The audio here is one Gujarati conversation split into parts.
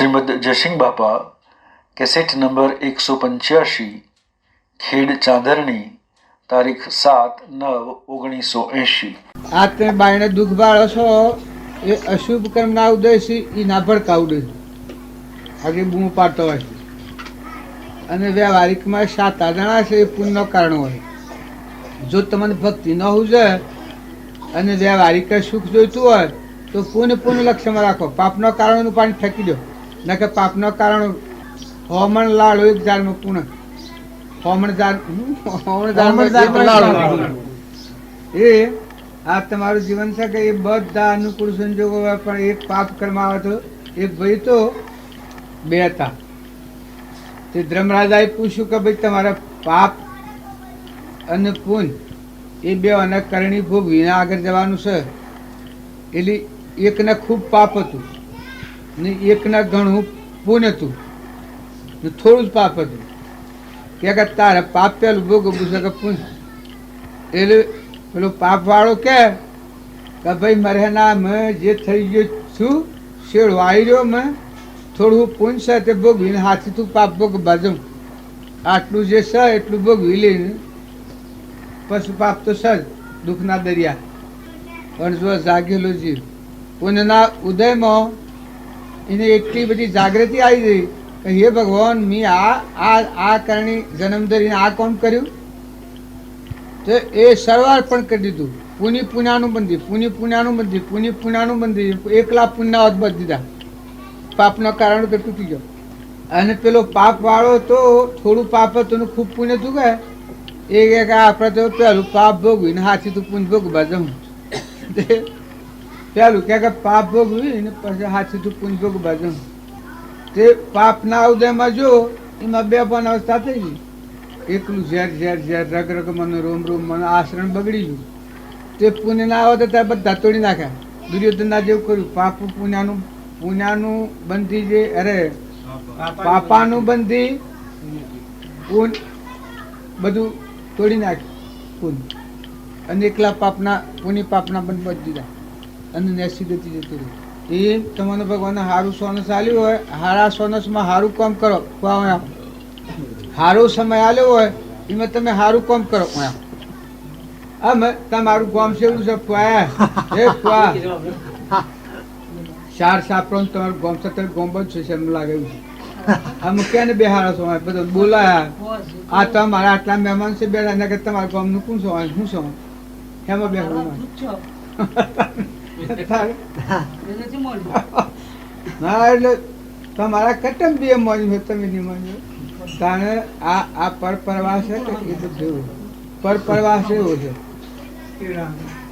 શ્રીમદ જયસિંહ બાપા કેસેટ નંબર 185 ખેડ ચાંદરણી તારીખ 7/9/1980। આ તમે બાયણે દુઃખ બાળો છો એ અશુભ કર્મ ના ઉદય છે એ ના ભડકાવડે આગળ બૂમ પાડતો હોય છે અને વ્યવહારિકમાં 7 જણા છે એ પુણ્યનો કારણ હોય। જો તમને ભક્તિ ન હોય અને વ્યવહારિક સુખ જોઈતું હોય તો પુણ્ય લક્ષ્યમાં રાખો। પાપનો કારણનું પાણી ફેંકી દો ન કે પાપનો કારણ હોમણ લાડો એક ઝાડમાં પૂર્ણ હોમણ ઝાડ એ આ તમારું જીવન છે કે એ બધા અનુકૂળ સંજોગો હોય પણ એક પાપ કર્મ આવે તો એક ભાઈ તો 2 હતા તે ધર્મરાજાએ પૂછ્યું કે ભાઈ તમારા પાપ અને પુણ્ય એ 2 અને કરણી ભોગવીને આગળ જવાનું છે। એટલે એકને ખૂબ પાપ હતું ને એકને ઘણું પુણ્ય હતું ને થોડું જ પાપ હતું કે તારે પાપ પેલું ભોગવવું છે કે પુણ્ય। એટલે પેલો પાપ વાળો કે ભાઈ મારે ના મેં જે થઈ ગયું છું શેડો આવી રહ્યો મેં થોડું પુણ્ય છે તે ભોગવીને હાથથી તું પાપ ભોગ બાજુ આટલું જે છે એટલું ભોગવી લઈને પછી પાપ તો છે જ દુઃખના દરિયા। પણ જો જાગેલો જીવ પુણ્યના ઉદયમાં એને એટલી બધી જાગૃતિ આવી ગઈ કે હે ભગવાન મેં આ કરણી જન્મ ધરીને આ કામ કર્યું તો એ સરવાર પણ કરી દીધું। પુણ્યાનું બંધી પુણ્યાનું બંધી એકલા પુણ્યના અદબત દીધા પાપના કારણ તો તૂટી ગયો। અને પેલો પાપ વાળો તો થોડું પાપ હતું ને ખૂબ પુણ્ય હતું કે એ કે આપણે તો પેલું પાપ ભોગવીને હાથી તું પુણ્ય ભોગવા જવું પેલું કે પાપ ભોગવી ને પછી હાથી તું પુણ્ય ભોગવા જવું તે પાપના ઉદયમાં જો એમાં 2 પણ અવસ્થા થઈ ગઈ। એકલું ઝેર રગ મને રોમ મને આશ્રમ બગડી ગયું તે પુણ્ય ના આવે તો ત્યાં બધા તોડી નાખ્યા। દુર્યોધનના જેવું કર્યું પાપ પુણ્યાનું બંધી જે અરે પાપાનું બંધી બધું તોડી નાખ્યું પુણ્ય અને એકલા પુણ્ય પાપના બંધ બધી દીધા અને નેસી ગતિ જતું રહ્યું। એ તમને ભગવાન સારું સોનસ આલ્યું હોય હારા સોનસમાં સારું કામ કરો સારો સમય આલ્યો હોય એમાં તમે સારું કામ કરો। આમ તમારું ગામ છે એવું છે ચાર સાપરો તમારું ગામ છે ગામ જ છે એમ લાગે એવું છે। આમ ક્યાં બેહારો છો બધા બોલાયા આ તો મારા આટલા મહેમાન છે બેઠા એના કરતા તમારા ગામનું કોણ છો શું છો એમાં બેહવાનું ના એટલે તમારા કટમ બી એમ માન્યું તમે નહીં માન્યું કારણ આ પરપ્રવાસ છે કે એ બધું પરપ્રવાસ એવો છે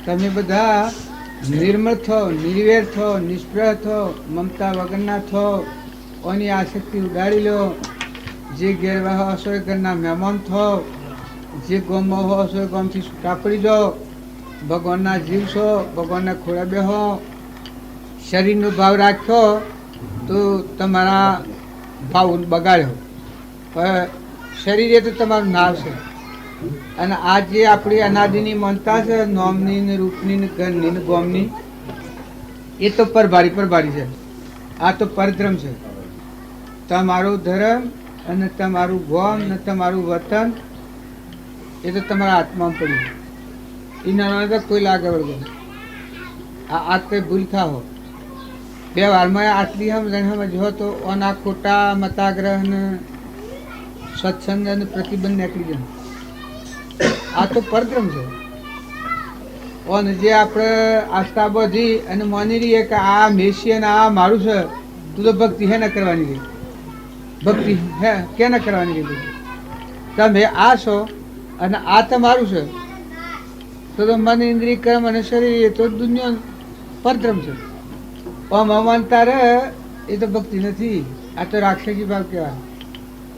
તમે બધા નિર્મળ થો નિર્વેર થો નિષ્પ્રહ થો મમતા વગરના થો ઓની આસક્તિ ઉડાડી લો। જે ગેરવાહ હશો એ ઘરના મહેમાન થો જે ગોમમાં હશો એ ગોમથી છૂટા પડી જાઓ। ભગવાનના જીવ છો ભગવાનના ખોળે બેહો। શરીરનો ભાવ રાખ્યો તો તમારા ભાવ બગાડ્યો પણ શરીર એ તો તમારું નાવ છે અને આ જે આપણી અનાદિની મનતા છે નોમની ને રૂપની ને ઘરની ને ગોમની એ તો પરભારી છે। આ તો પરધર્મ છે। તમારું ધર્મ અને તમારું ગોમ ને તમારું વતન એ તો તમારા આત્મામાં પડ્યું એના તો કોઈ લાગે વળગો આ કંઈ ભૂલ થાઓ 2 વારમાં આટલી સમજ હો તો ઓના ખોટા મતાગ્રહ ને સત્સંગ અને પ્રતિબંધ નીકળી જાય। આ તો પરક્રમ છે અને જે આપણે આસ્થા બધી અને માની રહીએ કે આ મેસી અને આ મારું છે તું તો ભક્તિ હે ના કરવાની રહી ભક્તિ હે કે ના કરવાની રહી તમે આ છો અને આ તમારું છે તો મન ઇન્દ્રિય કર્મ અને શરીર એ તો દુનિયા પરક્રમ છે। અમાનતા રહે એ તો ભક્તિ નથી આ તો રાક્ષસી ભાવ કહેવાય।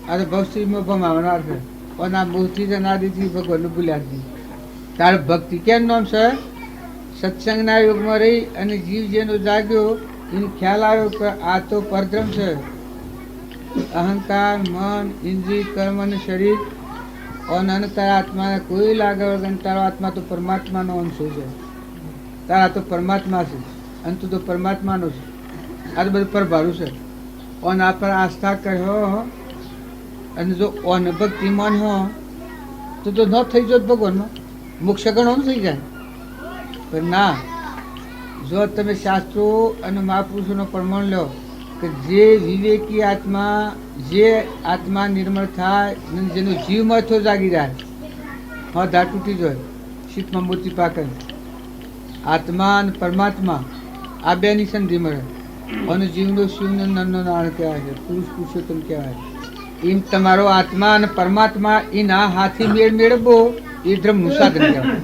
આ તો ભક્તિમાં ભમાવનાર છે અને આ મોહથી જ અનાદિથી ભગવાનનું ભૂલ્યા છે। તારે ભક્તિ કેમ નામ છે સત્સંગના યુગમાં રહી અને જીવ જેનો જાગ્યો એને ખ્યાલ આવ્યો કે આ તો પરધર્મ છે। અહંકાર મન ઇન્દ્રિય કર્મ અને શરીર અને તારા આત્માને કોઈ લાગે વગર તારો આત્મા તો પરમાત્માનો અંશ છે। તારા તો પરમાત્મા છે અને તું તો પરમાત્માનો છે। આ તો બધું પરભારું છે ઓન આ પર આસ્થા કર્યો અને જો ઓન ભક્તિ માન્યો તો ન થઈ જોત ભગવાનમાં મોક્ષ ગણો થઈ જાય. પણ ના, જો તમે શાસ્ત્રો અને મહાપુરુષોનો પ્રમાણ લો કે જે વિવેકી આત્મા, જે આત્મા નિર્મળ થાય અને જેનો જીવ મથો જાગી જાય, હા ધા તૂટી જાય, શીતમાં મોતી પાકે. આત્મા અને પરમાત્મા આ બેની સંધિ મળે અને જીવનો શિવનો નરનો નારાયણ કહેવાય છે, પુરુષ પુરુષોત્તમ કહેવાય. એમ તમારો આત્મા અને પરમાત્મા એના હાથી મેળ મેળવો એ ધર્મનું સાધન કહેવાય.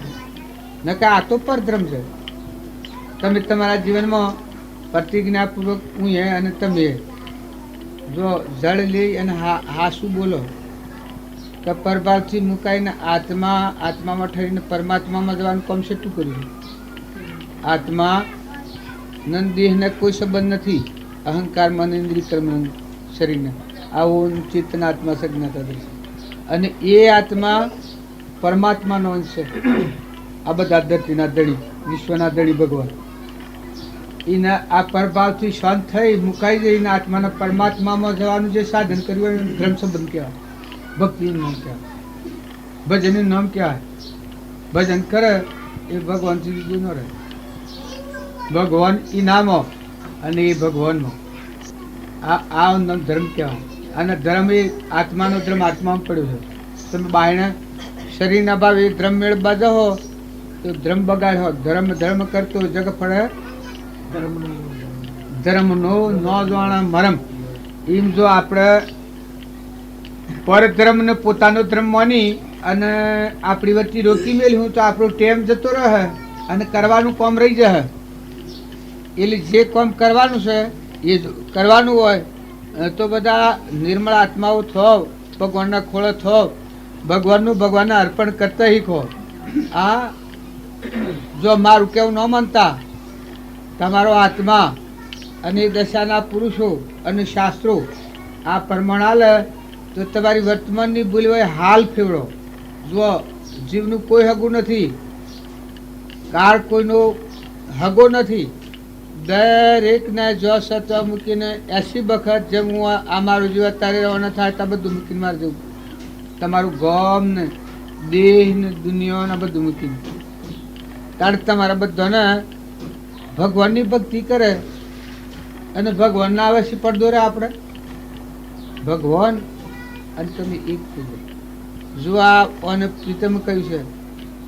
ન કે આ તો પરધર્મ છે. તમે તમારા જીવનમાં પ્રતિજ્ઞાપૂર્વક હું એ અને તમે જો જળ લઈ અને હાસું બોલો તો પરભાવથી મુકાઈને આત્મામાં ઠરીને પરમાત્મામાં જવાનું કામ શેટું કર્યું. આત્મા નંદ દેહને કોઈ સંબંધ નથી, અહંકાર મન ઇન્દ્રિય કર્મ શરીરને. આવો ચેતન આત્મા સજ્ઞાતા છે અને એ આત્મા પરમાત્માનો અંશ છે. આ બધા ધરતીના ધણી, વિશ્વના ધણી ભગવાન એના આ પરભાવથી શાંત થઈ મુકાઈ જઈને આત્માના પરમાત્મામાં જવાનું જે સાધન કર્યું હોય ધર્મ સંબંધ કહેવાય, ભક્તિનું નામ કહેવાય, ભજનનું નામ કહેવાય. ભજન કરે એ ભગવાનથી બીજું ન રહે. ભગવાન ઇનામો અને એ ભગવાનનો આ નામ ધર્મ કહેવાય. અને ધર્મ એ આત્માનો ધર્મ આત્મામાં પડ્યો છે. તમે બાયણે શરીરના ભાવે ધર્મ મેળવવા જાઓ તો ધર્મ બગાડ હો. ધર્મ કરતો જગ ફળે ધર્મનો ન જાણે મરમ. એમ જો આપણે પરધર્મને પોતાનો ધર્મ માની અને આપણી વચ્ચે રોકી મેળ્યું તો આપણો ટેમ જતો રહે અને કરવાનું કામ રહી જાય. એટલે જે કામ કરવાનું છે એ કરવાનું હોય તો બધા નિર્મળ આત્માઓ થો, ભગવાનના ખોળે થો, ભગવાનને અર્પણ કરતા શીખો. આ જો મારું કેવું ન માનતા તમારો આત્મા અને દશાના પુરુષો અને શાસ્ત્રો આ પ્રમાણ હાલે તો તમારી વર્તમાનની ભૂલ હોય હાલ ફેવડો. જો જીવનું કોઈ હગું નથી, કાળ કોઈનો હગો નથી. દરેકને જો સત્વ મૂકીને 80 વખત જેમ હું આ મારું જીવ અત્યારે રવાના થાય ત્યાં બધું મૂકીને મારે જવું. તમારું ગમ ને દેહ ને દુનિયા ને બધું મૂકીને કારણ તમારા બધાને ભગવાનની ભક્તિ કરે અને ભગવાનના આવે પડદો રહે. આપણે ભગવાન અને તમે એક થઈ જાય. જો આ અને પ્રીતમ કહ્યું છે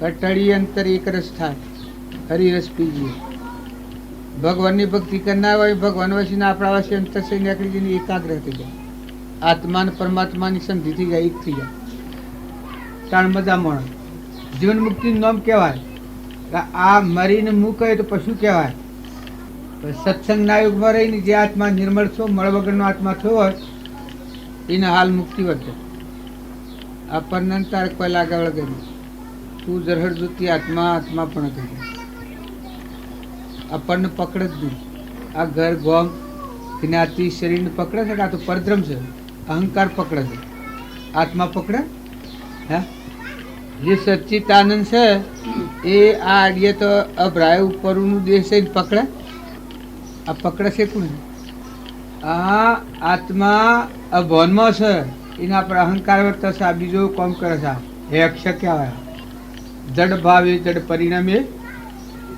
અટળી અંતર એક રસ થાય, હરિરસ પીજીએ. ભગવાનની ભક્તિ કરનાર હોય ભગવાન વસીને આપણા વસી અંતર થઈ નીકળી જઈને એકાગ્ર થઈ જાય. આત્મા અને પરમાત્માની સંધિ થઈ જાય, એક થઈ જાય. તાણ બધા મળે. જીવન મુક્તિનું નામ કહેવાય. આ મરીને મૂકે તો પશુ કહેવાય. સત્સંગના યુગમાં રહીને જે આત્મા નિર્મળ છો, મળ વગરનો આત્મા થયો હોય એને હાલ મુક્તિ વર્તે. આપણને તારે કોઈ લાગે વળગે નહીં. તું જરહડ જોતી આત્મા પણ થઈ જાય. આપણને પકડે જ નહીં. આ ઘર ગોમ જ્ઞાતિ શરીરને પકડે છે કે આ તો પરધ્રમ છે, અહંકાર પકડે છે, આત્મા પકડે. હે જે સચ્ચિતાનંદ છે એ આ આડીએ તો અભરાય ઉપરનું દેશ છે પકડે. આ પકડે છે કોણ? આ આત્મા અભવનમાં છે, એના પર અહંકાર વર્તે છે, આ બીજો કામ કરે છે. હેક્ષ કહેવાય. જડ ભાવ એ જડ પરિણામે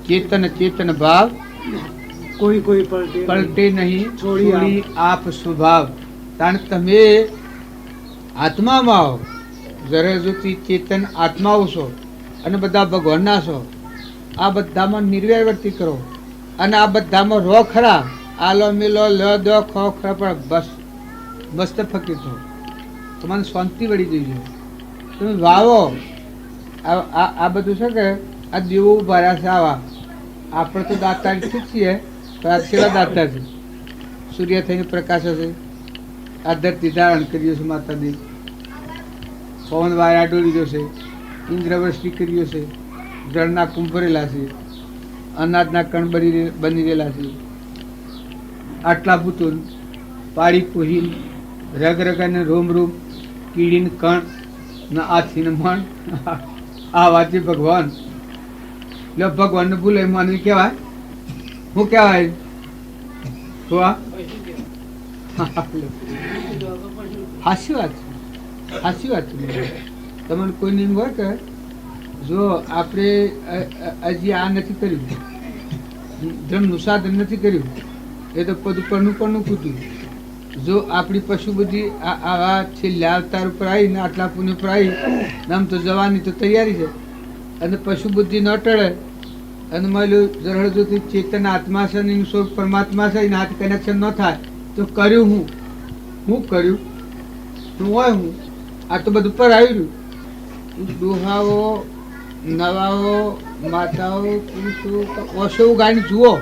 ચેતન ભાવ કોઈ પલટે નહીં, છોડી આપ સ્વભાવ. કારણ તમે આત્મામાં આવો, જરે જોતી ચેતન આત્માઓ છો અને બધા ભગવાનના છો. આ બધામાં નિર્વ્યવર્તી કરો અને આ બધામાં રો ખરા. આલો મિલો લ દો ખો ખરા પણ બસ મસ્ત ફકીર છો. તમારે શાંતિ વળી જઈ. તમે વાવો. આ બધું છે કે આ દેવો ભર્યા છે. આવા આપણે તો દાતા ઠીક છીએ પણ આ સેવા દાતા છે. સૂર્ય થઈને પ્રકાશ છે. આ ધરતી ધારણ કર્યો છે માતાજી. પવન વાયા ડોરી છે, ઇન્દ્રવૃષ્ટિ કર્યો છે, જળના કુંભ ભરેલા છે, અનાજના કણ બની રહેલા છે. આટલા ભૂતો પાડી પુહી રગ રગ ને રોમ રોમ કીડીને કણ ને આથી ને મણ. આ વાંચી ભગવાન. એટલે ભગવાનને ભૂલે માનવી કહેવાય. શું કહેવાય? સાચી વાત છે, સાચી વાત છે. તમને કોઈ એમ હોય કે જો આપણે હજી આ નથી કર્યું, ધર્મનું સાધન નથી કર્યું, એ તો પદ પરનું પરનું ખૂટ્યું. જો આપણી પશુ બુદ્ધિ આવા છેલ્લા અવતાર ઉપર આવીને આટલા પુણ્ય ઉપર આવી, આમ તો જવાની તો તૈયારી છે, અને પશુ બુદ્ધિ ન ટળે અને મળ્યું જરહળ જોતી ચેતન આત્મા છે ને સ્વરૂપ પરમાત્મા છે, એના હાથ કનેક્શન ન થાય તો કર્યું હું કર્યું હું હોય હું આ તો બધું પર આવી રહ્યું. ડોહાઓ, નવાઓ, માતાઓ, પુરુષો ઓછો ગાઈને જુઓ,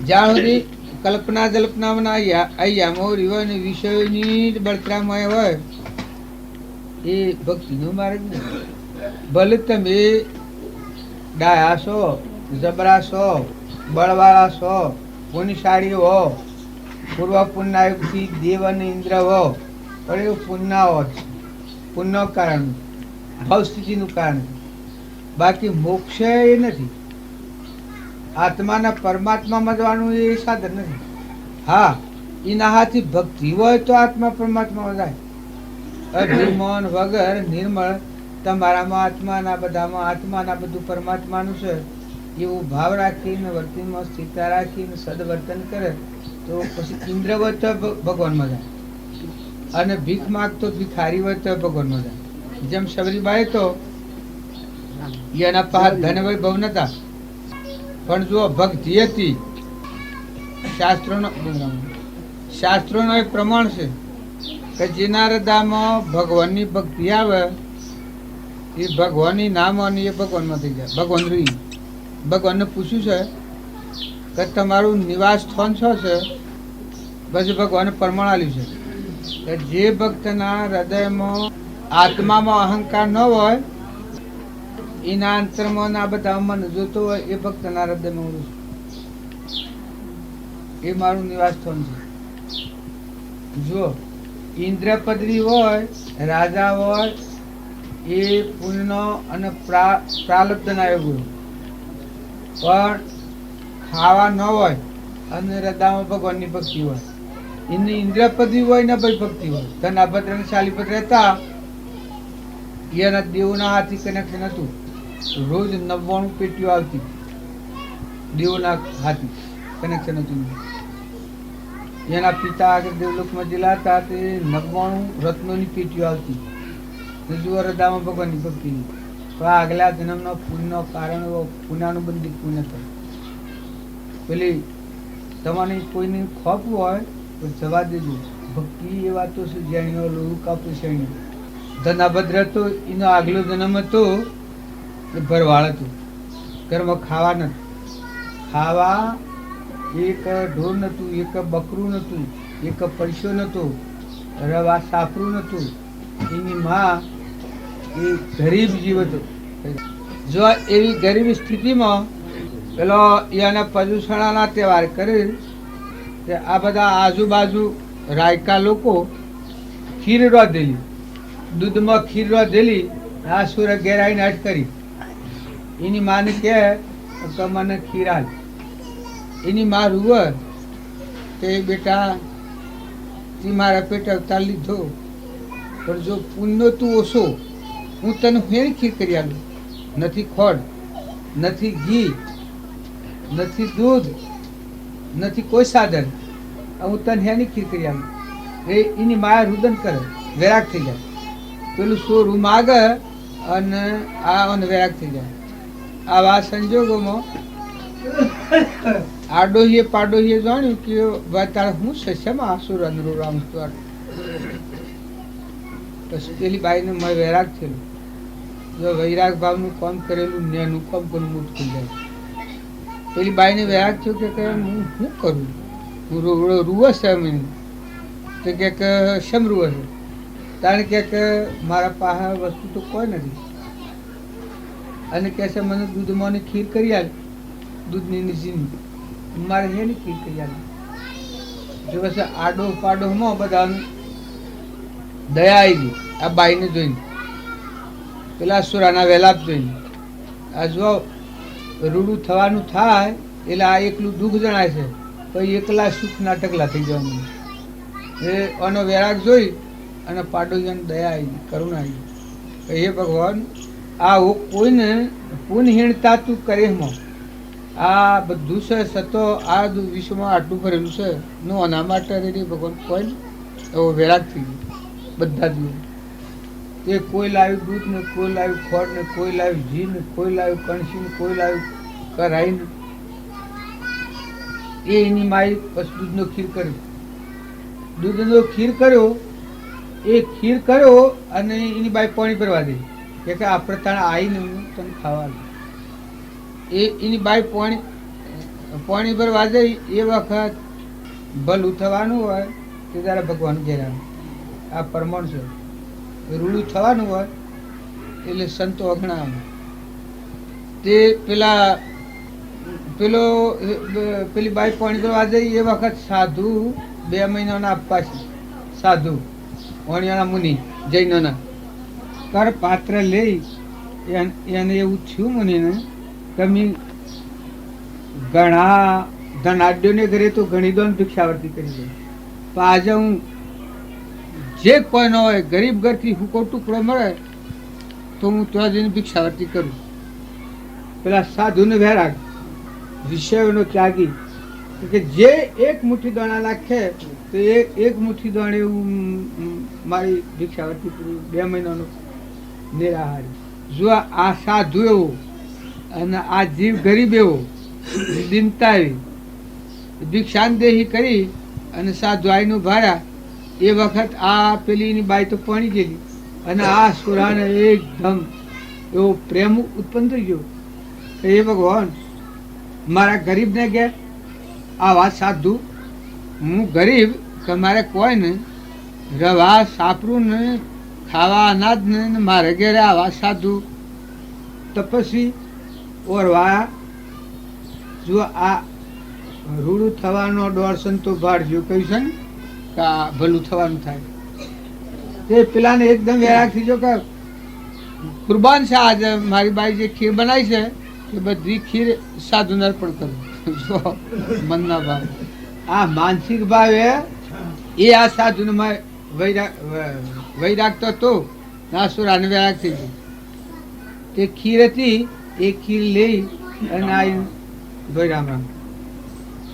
જ્યાં સુધી કલ્પના જલ્પનામાં યામો રીવો અને વિષયોની જ બળતરામય હોય એ ભક્તિનો માર્ગ નથી. ભલે તમે ડાયા છો, જબરા છો, બળવાળા છો, પુણ્યશાળી હો, પૂર્વ પુણ્યથી દેવ અને ઇન્દ્ર હો, પણ એવું પુણ્ય હો, પુણ્ય કારણ ભાવ સ્થિતિનું કારણ, બાકી મોક્ષ એ નથી. આત્માના પરમાત્મામાં જવાનું એ સાધન નથી. હા, એના હાથી ભક્તિ હોય તો આત્મા પરમાત્મા જાય. અભિમાન વગર નિર્મળ તમારામાં આત્માના બધામાં આત્માના બધું પરમાત્માનું છે એવું ભાવ રાખીને વર્તનમાં સ્થિરતા રાખીને સદવર્તન કરે તો પછી ઇન્દ્ર હોય તો ભગવાનમાં જાય, અને ભીખ માગતો ભિખારી હોય તો ભગવાનમાં જાય. જેમ શબરીબાઈ તો એના પાસે ધન વય બહુ નતા, પણ જો ભક્તિ હતી, શાસ્ત્રોનો એક પ્રમાણ છે કે જેના હૃદયમાં ભગવાનની ભક્તિ આવે એ ભગવાનની નામ અને એ ભગવાનમાં થઈ જાય. ભગવાન રૂઈ ભગવાનને પૂછ્યું છે કે તમારું નિવાસ સ્થાન શું છે? પછી ભગવાને પ્રમાણ આપ્યું છે કે જે ભક્તના હૃદયમાં આત્મામાં અહંકાર ન હોય, એના અંતરમાં ના બધા મન જોતો હોય, એ ભક્તના હૃદયમાં હું છું, એ મારું નિવાસ સ્થાન છે. જો ઇન્દ્ર પદવી હોય, રાજા હોય, એ પુણ્યનો અને પ્રાલબ્ધના યોગ હોય, પણ ખાવા ન હોય અને હૃદયમાં ભગવાનની ભક્તિ હોય. એની ઇન્દ્ર પદવી હોય ને ભાઈ ભક્તિ હોય. ધન અભદ્ર અને શાલીભદ્ર હતા, એના દેવોના હાથી કનેક્શન હતું. રોજ 99 પેટીઓ આવતી, દેવોના હાથી કનેક્શન હતું. એના પિતા આગળ દેવલોકમાં જેલા હતા તે 99 રત્નોની પેટીઓ આવતી. જુઓ હૃદયમાં ભગવાનની ભક્તિની. તો આગલા જન્મનો પુણ્યનો કારણ પુનાનું બંધી પુણ્ય થાય. પેલી તમારી કોઈની ખોપ હોય તો જવા દેજો. ભક્તિ એ વાતો છે જાણ્યો લોહું કાપું શેણ્યું. ધન અભદ્ર હતો, એનો આગલો જન્મ હતો એ ભરવાળ હતું. ઘરમાં ખાવા નથી, ખાવા એક ઢોર નતું, એક બકરું નતું, એક પૈસો નતો, રવા સાફરું નતું. એની માં એ ગરીબ જીવ હતો. જો એવી ગરીબ સ્થિતિમાં પેલો એના પ્રદૂષણના તહેવાર કરી કે આ બધા આજુબાજુ રાયકા લોકો ખીર રોધેલી, દૂધમાં ખીર રોધેલી, આ સુર ઘેરાઈને હટ કરી. એની માને કહે કે મને ખીર હાલ. એની માં રૂવે કે બેટા તી મારા પેટ અવતાર લીધો, પણ જો પુણ્ય તું ઓછો, હું તને ફેર ખીર કરી આલું. નથી ખોડ, નથી ઘી, નથી દૂધ, નથી કોઈ સાધન, હું તને હેની ખીર કરી આલું. એની માયા રુદન કરે, વૈરાગ થઈ જાય. પેલું સોરું માગે અને આ વૈરાગ થઈ જાય. આવા સંજોગોમાં આડોહીએ પાડોહીએ જાણ્યું કે તારે હું સસ્યમાં આસુર અંદરો રામ. પછી પેલી બાઈને મને વૈરાગ થયેલું. જો વૈરાગ ભાવનું કામ કરેલું નેનું કામ કરું મોટ થઈ જાય. પેલી બાઈને વૈરાગ થયો કે હું શું કરું, હું રૂવસ છે એમ. તો કે શમ રૂવે છે? કારણ કે મારા પાસે વસ્તુ તો કોઈ નથી, અને કહે છે મને દૂધમાં ખીર કરી આલ, દૂધની નીચીની મારે એની ખીર કરી આલ. જો બસ આડો પાડોમાં બધા દયા આવી ગઈ આ બાઈને જોઈને, પેલા સુરાના વેલાપ જોઈને. આ જો રૂડું થવાનું થાય એટલે આ એકલું દુઃખ જણાય છે, પછી એકલા સુખના ટકલા થઈ જવાનું. એ આનો વેરાગ જોઈ અને પાડોશીને દયા આવી, કરુણા આવી. હે ભગવાન, આ કોઈને પુનહીણતા તું કરે મો. આ બધું છે સતો આ વિશ્વમાં આટલું ભરેલું છે નો આના માટે રેડી ભગવાન કોઈ એવો વેરાગ થઈ ગયો બધા જ. એ કોઈ લાવ્યું દૂધ ને, કોઈ લાવ્યું ખોળ ને, કોઈ લાવ્યું ઘી ને, કોઈ લાવ્યું કણસી ને, કોઈ લાવ્યું કરાઈ ને. એ એની માઈ પછી દૂધનો ખીર કર્યો. દૂધનો ખીર કર્યો, એ ખીર કર્યો અને એની બાઈ પાણી ભરવા દે કે આપણે તાણે આવીને તને ખાવાનું. એની બાઈ પાણી ભરવા દે. એ વખત ભલું થવાનું હોય તે તારે ભગવાન ઘેર આવે. આ પ્રમાણ છે. રૂડું થવાનું હોય એટલે સંતો અઘણા આવે. તે પેલી બાઈ પાણી ભરવા દે. એ વખત સાધુ 2 મહિનાના આપવા છે. સાધુ વણિયાના મુનિ જૈનોના કર પાત્ર લઈ એને એવું થયું મુનિને તમે ઘણા ધનાઢ્યોને ઘરે તો ઘણી દોન ભિક્ષાવર્તી કરી દે, પણ આજે હું જે કોઈ ન હોય ગરીબ ઘરથી હુકો ટુકડો મળે તો હું ત્યાં જઈને ભિક્ષાવર્તી કરું. પેલા સાધુને વેરાગ, વિષયોનો ત્યાગી, કે જે એક મુઠ્ઠી દાણા નાખે તો એક મુઠ્ઠી દાણે હું મારી ભિક્ષાવર્તી પૂરી 2 મહિનાનો નિરાહારી. જો આ સાધુ એવો અને આ જીવ ગરીબ એવો દિનતા એવી ભિક્ષાનદેહી કરી અને સાધુ આઈનું ભાડા. એ વખત આ પેલીની બાઈ તો પણી ગયેલી અને આ સુરાને એકદમ એવો પ્રેમ ઉત્પન્ન થઈ ગયો કે એ ભગવાન મારા ગરીબને ઘેર આ વાત સાધુ હું ગરીબ કે મારે કોઈ ને રવા સાપરું ને ખાવા અનાજ ને મારે ઘેરે આવા સાધુ તપસ્વી ઓરવા. જો આ રૂડું થવાનો દોડશન તો ભાડજો કહ્યું છે ને કે આ ભલું થવાનું થાય. તે પેલાને એકદમ વેરાગ થઈ ગયો કે કુરબાન છે આજે મારી બાઈ જે ખીર બનાવી છે એ બધી ખીર સાધુને અર્પણ કરું. જો મનના ભાવ, આ માનસિક ભાવ એ આ સાધુને વૈરાગ તો હતો નાસુરાને વેરાગ થઈ ગયો. તે ખીર હતી એ ખીર લઈ અને આવી ભાઈ રામ રામ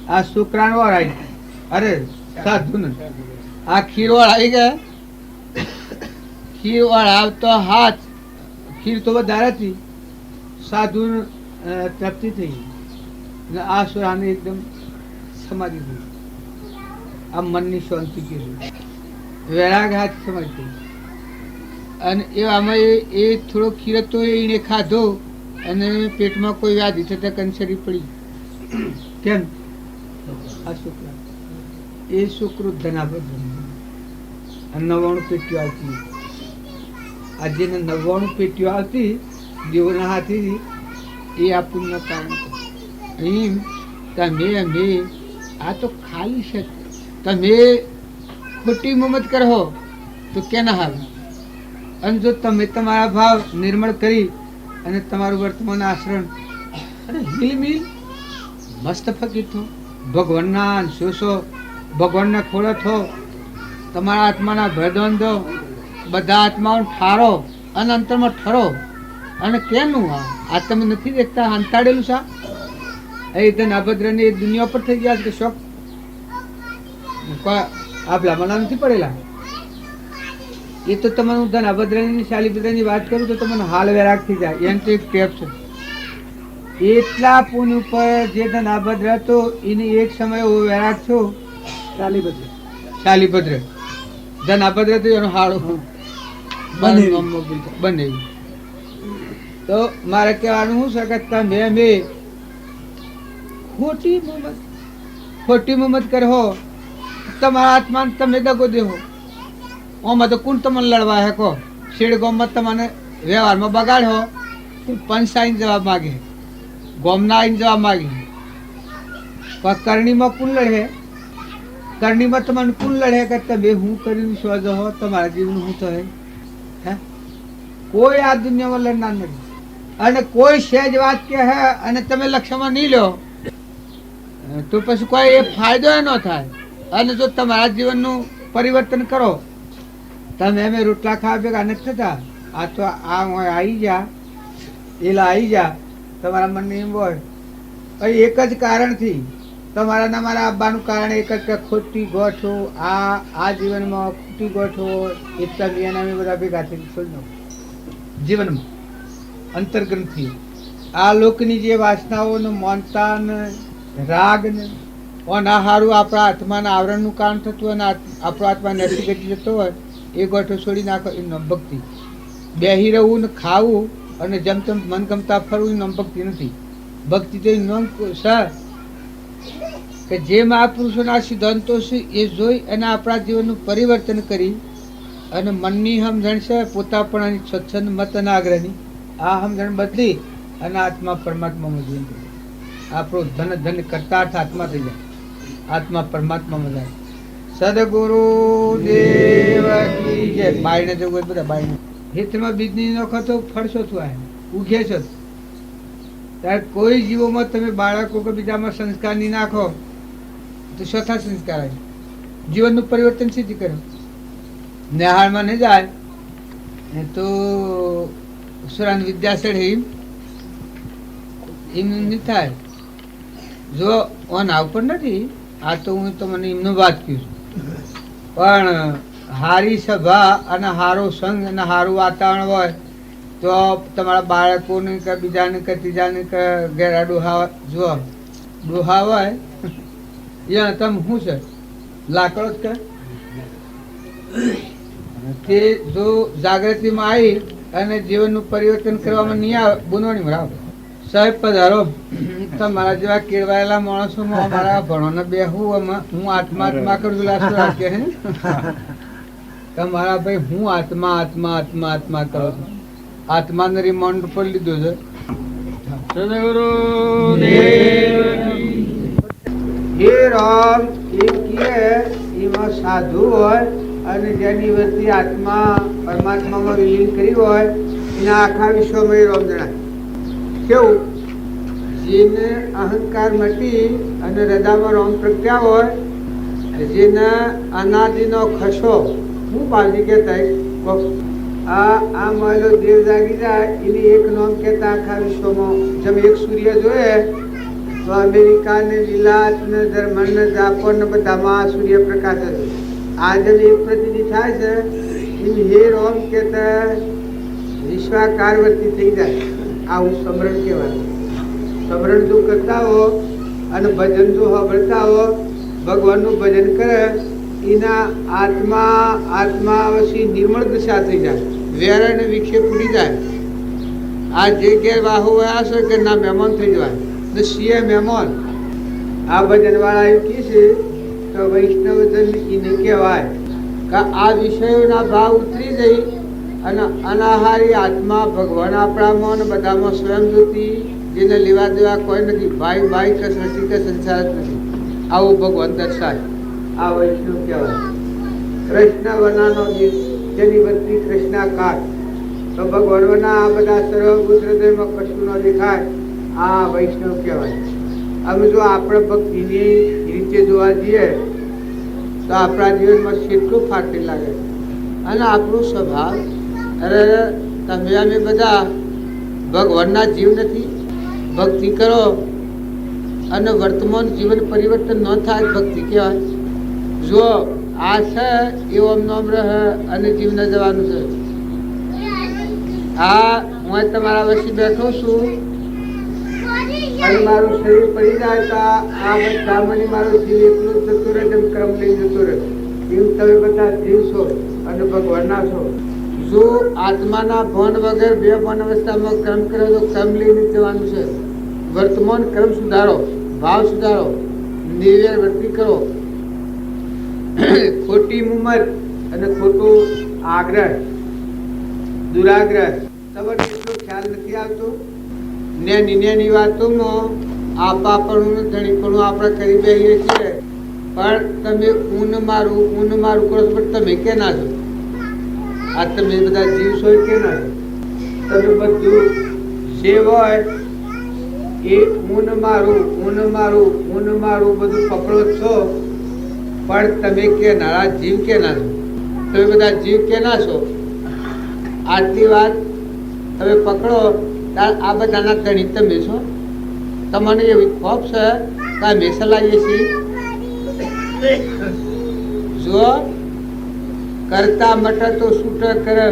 આ છોકરાને વાર આવી. અરે સાધુને આ ખીર વાળ આવી ગયા. ખીર વાળ આવતો હાથ ખીર તો વધારે હતી, સાધુ તૃપ્તિ થઈ અને આ સુરાને એકદમ સમાધિ થઈ. આ મનની શાંતિ કીધું વેરાગ હાથ સમાધિ થઈ. અને એવામાં એ થોડો ખીર તો એને ખાધો અને પેટમાં કોઈ વ્યાધિ થતા કંસરી પડી. કેમ? આ છોકરા એ છોકરો ધનાભદ્ર 99 પેટીઓ આવતી. આજે 99 પેટીઓ આવતી દેવના હાથી એ આ પુણ્ય કારણ. એમ તમે અમે આ તો ખાલી છે. તમે ખોટી મમત કરો તો કેના હાલ. અને જો તમે તમારા ભાવ નિર્મળ કરી અને તમારું વર્તમાન આચરણ અને હિલમિલ મસ્ત ફકીર થો, ભગવાનના શોષો, ભગવાનના ખોળો થો, તમારા આત્માના ભરદન દો, બધા આત્માઓને ઠારો અને અંતરમાં ઠરો. અને કેનું આ તમે નથી દેખતા અંતાડેલું સા એ ધન અભદ્રની દુનિયા પર થઈ ગયા છે કે શોખ આપલા મને નથી પડેલા. એ તો તમારું ધન અભદ્રની શાલીભદ્રની વાત કરું તો તમને હાલ વેરાગ થઈ જાય. એમ તો એક ટેપ છે. એટલા પુન ઉપર જે ધન અભદ્ર હતો એની એક સમય એવો વેરાગ છો શાલીભદ્ર ધન અભદ્ર તો એનો હાળો બને. તો મારે કહેવાનું શું છે કે તમે ખોટી મમત કરો તમારા આત્માને તમે દગો દેહો. ઓમાં તો કોણ તમને લડવા હે કહો? શેડ ગોમમાં તમને વ્યવહારમાં બગાડો પંચ આઈને જવાબ માગે, ગોમના આઈને જવાબ માગે. પણ કરણીમાં કોણ લડે? કરણીમાં તમને કોણ લડે કે તમે હું કર્યું છો હો તમારા જીવન શું થશે? હે કોઈ આ દુનિયામાં લડનાર નથી. અને કોઈ સહેજ વાત કે હે અને તમે લક્ષ્યમાં નહીં લો તો પછી કોઈ એ ફાયદો ન થાય. અને જો તમારા જીવનનું પરિવર્તન કરો. તમે અમે રોટલા ખાવા ભેગા નથી થતા. આ તો આ આવી જા એલા આવી જા તમારા મનને એમ હોય. એક જ કારણથી તમારા મારા આવવાનું કારણ એક જ કે ખોટી ગોઠો આ જીવનમાં ખોટી ગોઠો એટલા બિયાના અમે બધા ભેગા થઈ છોડી જીવનમાં અંતર્ગ્રંથિ આ લોકની જે વાસનાઓનો માનતા ને રાગ ને અનાહારું આપણા આત્માના આવરણનું કારણ થતું હોય અને આપણો આત્મા નથી ઘટી જતો હોય એ ગોઠો છોડી નાખો એ નામ ભક્તિ. બેહી રહેવું ને ખાવું અને જેમ તેમ મન ગમતા ફરવું એ નામ ભક્તિ નથી. ભક્તિ તો નામ સર કે જે મહાપુરુષોના સિદ્ધાંતો છે એ જોઈ અને આપણા જીવનનું પરિવર્તન કરી અને મનની સમજણ છે પોતાપણાની સ્વચ્છંદ મત અને આગ્રહની આ સમજણ બદલી અને આત્મા પરમાત્મામાં જીવન કરી આપણો ધન ધન કરતાર્થ આત્મા થઈ જાય. આત્મા પરમાત્મામાં જાય. સદગુરુ દેવ કી જય. બાયને જવું બધા બાયને હિતમાં બીજની નોખો તો ફળશો તું આ ઉઘે છો. ત્યારે કોઈ જીવોમાં તમે બાળકો કે બીજામાં સંસ્કાર નહીં નાખો તો ચોથા સંસ્કાર આવે. જીવનનું પરિવર્તન સીધી કરો. નેહાળમાં નહીં જાય ને તો સુરાન વિદ્યાસળ એમ નહીં થાય. જો ઓન આવું પણ નથી. આ તો હું તમને એમનું વાત કહું છું. પણ હારી સભા અને હારો સંઘ અને સારું વાતાવરણ હોય તો તમારા બાળકોને કે બીજાને કે ત્રીજાને કે ઘેરા ડોહા જો ડોહા હોય એ તમે શું છે લાકડો જ કે તે જો જાગૃતિમાં આવી અને જીવનનું પરિવર્તન કરવામાં નહીં આવે બોલવાની બરાબર. સાહેબ પધારો. તમારા જેવા કેળવાયેલા માણસોમાં અમારા ભણોને બેહું હું આત્મા કરું લાસો રાખે હે તમારા ભાઈ હું આત્મા આત્મા આત્મા આત્મા કરું છું. આત્માને રિમાન્ડ પર લીધો છે. હે રામ એમ કે એમાં સાધુ હોય અને જેની વસ્તી આત્મા પરમાત્મામાં વિલીન કરી હોય એના આખા વિશ્વમાં રામ જણાય. કેવું જેને અહંકાર મટી અને હૃદયમાં રામ પ્રગટ્યા હોય જેને અનાદિનો ખસો હું બાજી કહેતા આ મહેલો દેવ જાગી જાય એની એક નામ કહેતા આખા વિશ્વમાં જેમ એક સૂર્ય જોઈએ તો અમેરિકા ને વિલાસ ને જર્મન ને જાપાન ને બધામાં સૂર્યપ્રકાશ છે. આ જેમ એક પ્રતિનિધિ થાય છે એમ હે રોમ કહેતા વિશ્વાકાર વર્તી થઈ જાય. આવું સમરણ કહેવાય. સમરણ જો કરતા હો અને ભજન જો સાંભળતા હો ભગવાનનું ભજન કરે એના આત્મા વસી નિર્મળ દશા થઈ જાય. વેર અને વિક્ષેપ ઉડી જાય. આ જે ઘેર વાહો વયા છે કે ના મહેમાન થઈ જવાય ને સિંહ મહેમાન. આ ભજન વાળા એવું કહે છે કે વૈષ્ણવજન એને કહેવાય કે આ વિષયોના ભાવ ઉતરી જઈ અને અનાહારી આત્મા ભગવાન આપણામાં અને બધામાં સ્વયં જ્યોતિ જેને લેવા દેવા કોઈ નથી. ભાઈ ભાઈ કે સૃષ્ટિ કે સંસાર જ નથી. આવું ભગવાન દર્શાય. આ વૈષ્ણવ કહેવાય. કૃષ્ણ વનાનો ગીત જેની બધી કૃષ્ણાકાર તો ભગવાનના આ બધા સર્વભૂત હૃદયમાં કશું ન દેખાય. આ વૈષ્ણવ કહેવાય. અમે જો આપણે ભક્તિની રીતે જોવા જઈએ તો આપણા જીવનમાં કેટલું ફાટી લાગે અને આપણું સ્વભાવ અરે તમે અમે બધા ભગવાનના જીવ નથી. ભક્તિ કરો અને વર્તમાન જીવન પરિવર્તન ન થાય ભક્તિ કહેવાય. જો આ છે એવો નામ રહે અને જીવ ન જવાનું છે. આ હું તમારા વચ્ચે બેઠો છું અને મારું શરીર પડી જાય તો આ બધામાં મારો જીવ એકલું જ જતું રહે જેમ ક્રમ લઈ જતો રહે એમ તમે બધા જીવ છો અને ભગવાનના છો. જો આત્માના ભાન વગર બે ભાન અવસ્થામાં કર્મ કરો તો કર્મ લઈને જવાનું છે. વર્તમાન કર્મ સુધારો, ભાવ સુધારો, નિર્વેર વૃત્તિ કરો. ખોટી મુમત અને ખોટું આગ્રહ દુરાગ્રહ તમને એટલો ખ્યાલ નથી આવતો. નેની વાતોમાં આપાપણું ધણીપણું આપણે કરી બેસીએ છીએ પણ તમે ઊન મારું કરો છો પણ તમે કે ના છો. આ તમે બધા જીવ છો કે ના છો. તમે બધું જે હોય એ ઊન મારું બધું પકડો છો પણ તમે કેનારા જીવ કેના છો? તમે બધા જીવ કેના છો? આટલી વાત તમે પકડો ત્યારે આ બધાના ધણી તમે છો. તમને એવી ખોફ છે કે આ મેસા લાવીએ છીએ. જો કરતા મટ તો છૂટ કરે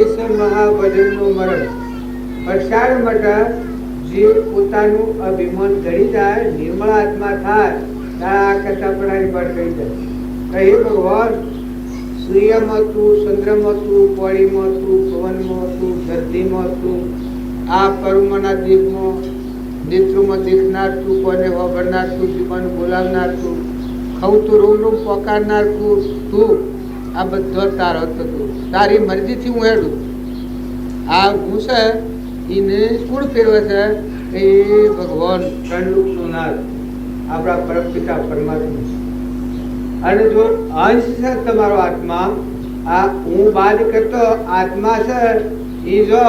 એ છે મહાભજનનું મરણ. પ્રસાર મટ જે પોતાનું અભિમાન ઘડી જાય, નિર્મળ આત્મા થાય, ત્યારે આ કચાપડાની પર કહી જાય. કહે ભગવાન સૂર્યમાં તું, ચંદ્રમાં તું, પાણીમાં તું, પવનમાં તું, ધરતીમાં તું, આ પરુમના દીપમાં નેત્રોમાં દેખનાર તું, કોને વાપરનાર તું, જીવન બોલાવનાર તું, ખવું તું રૂમ રૂમ પોકારનાર તું, આ બધો તારો હતો તું. તારી મરજીથી હું હેડું. આ હું છે એને કુળ ફેરવે છે એ ભગવાન ત્રણલુકનો નાથ આપણા પરમપિતા પરમાત્મા. અને જો અંશ છે તમારો આત્મા, આ હું બાદ કરતો આત્મા છે એ જો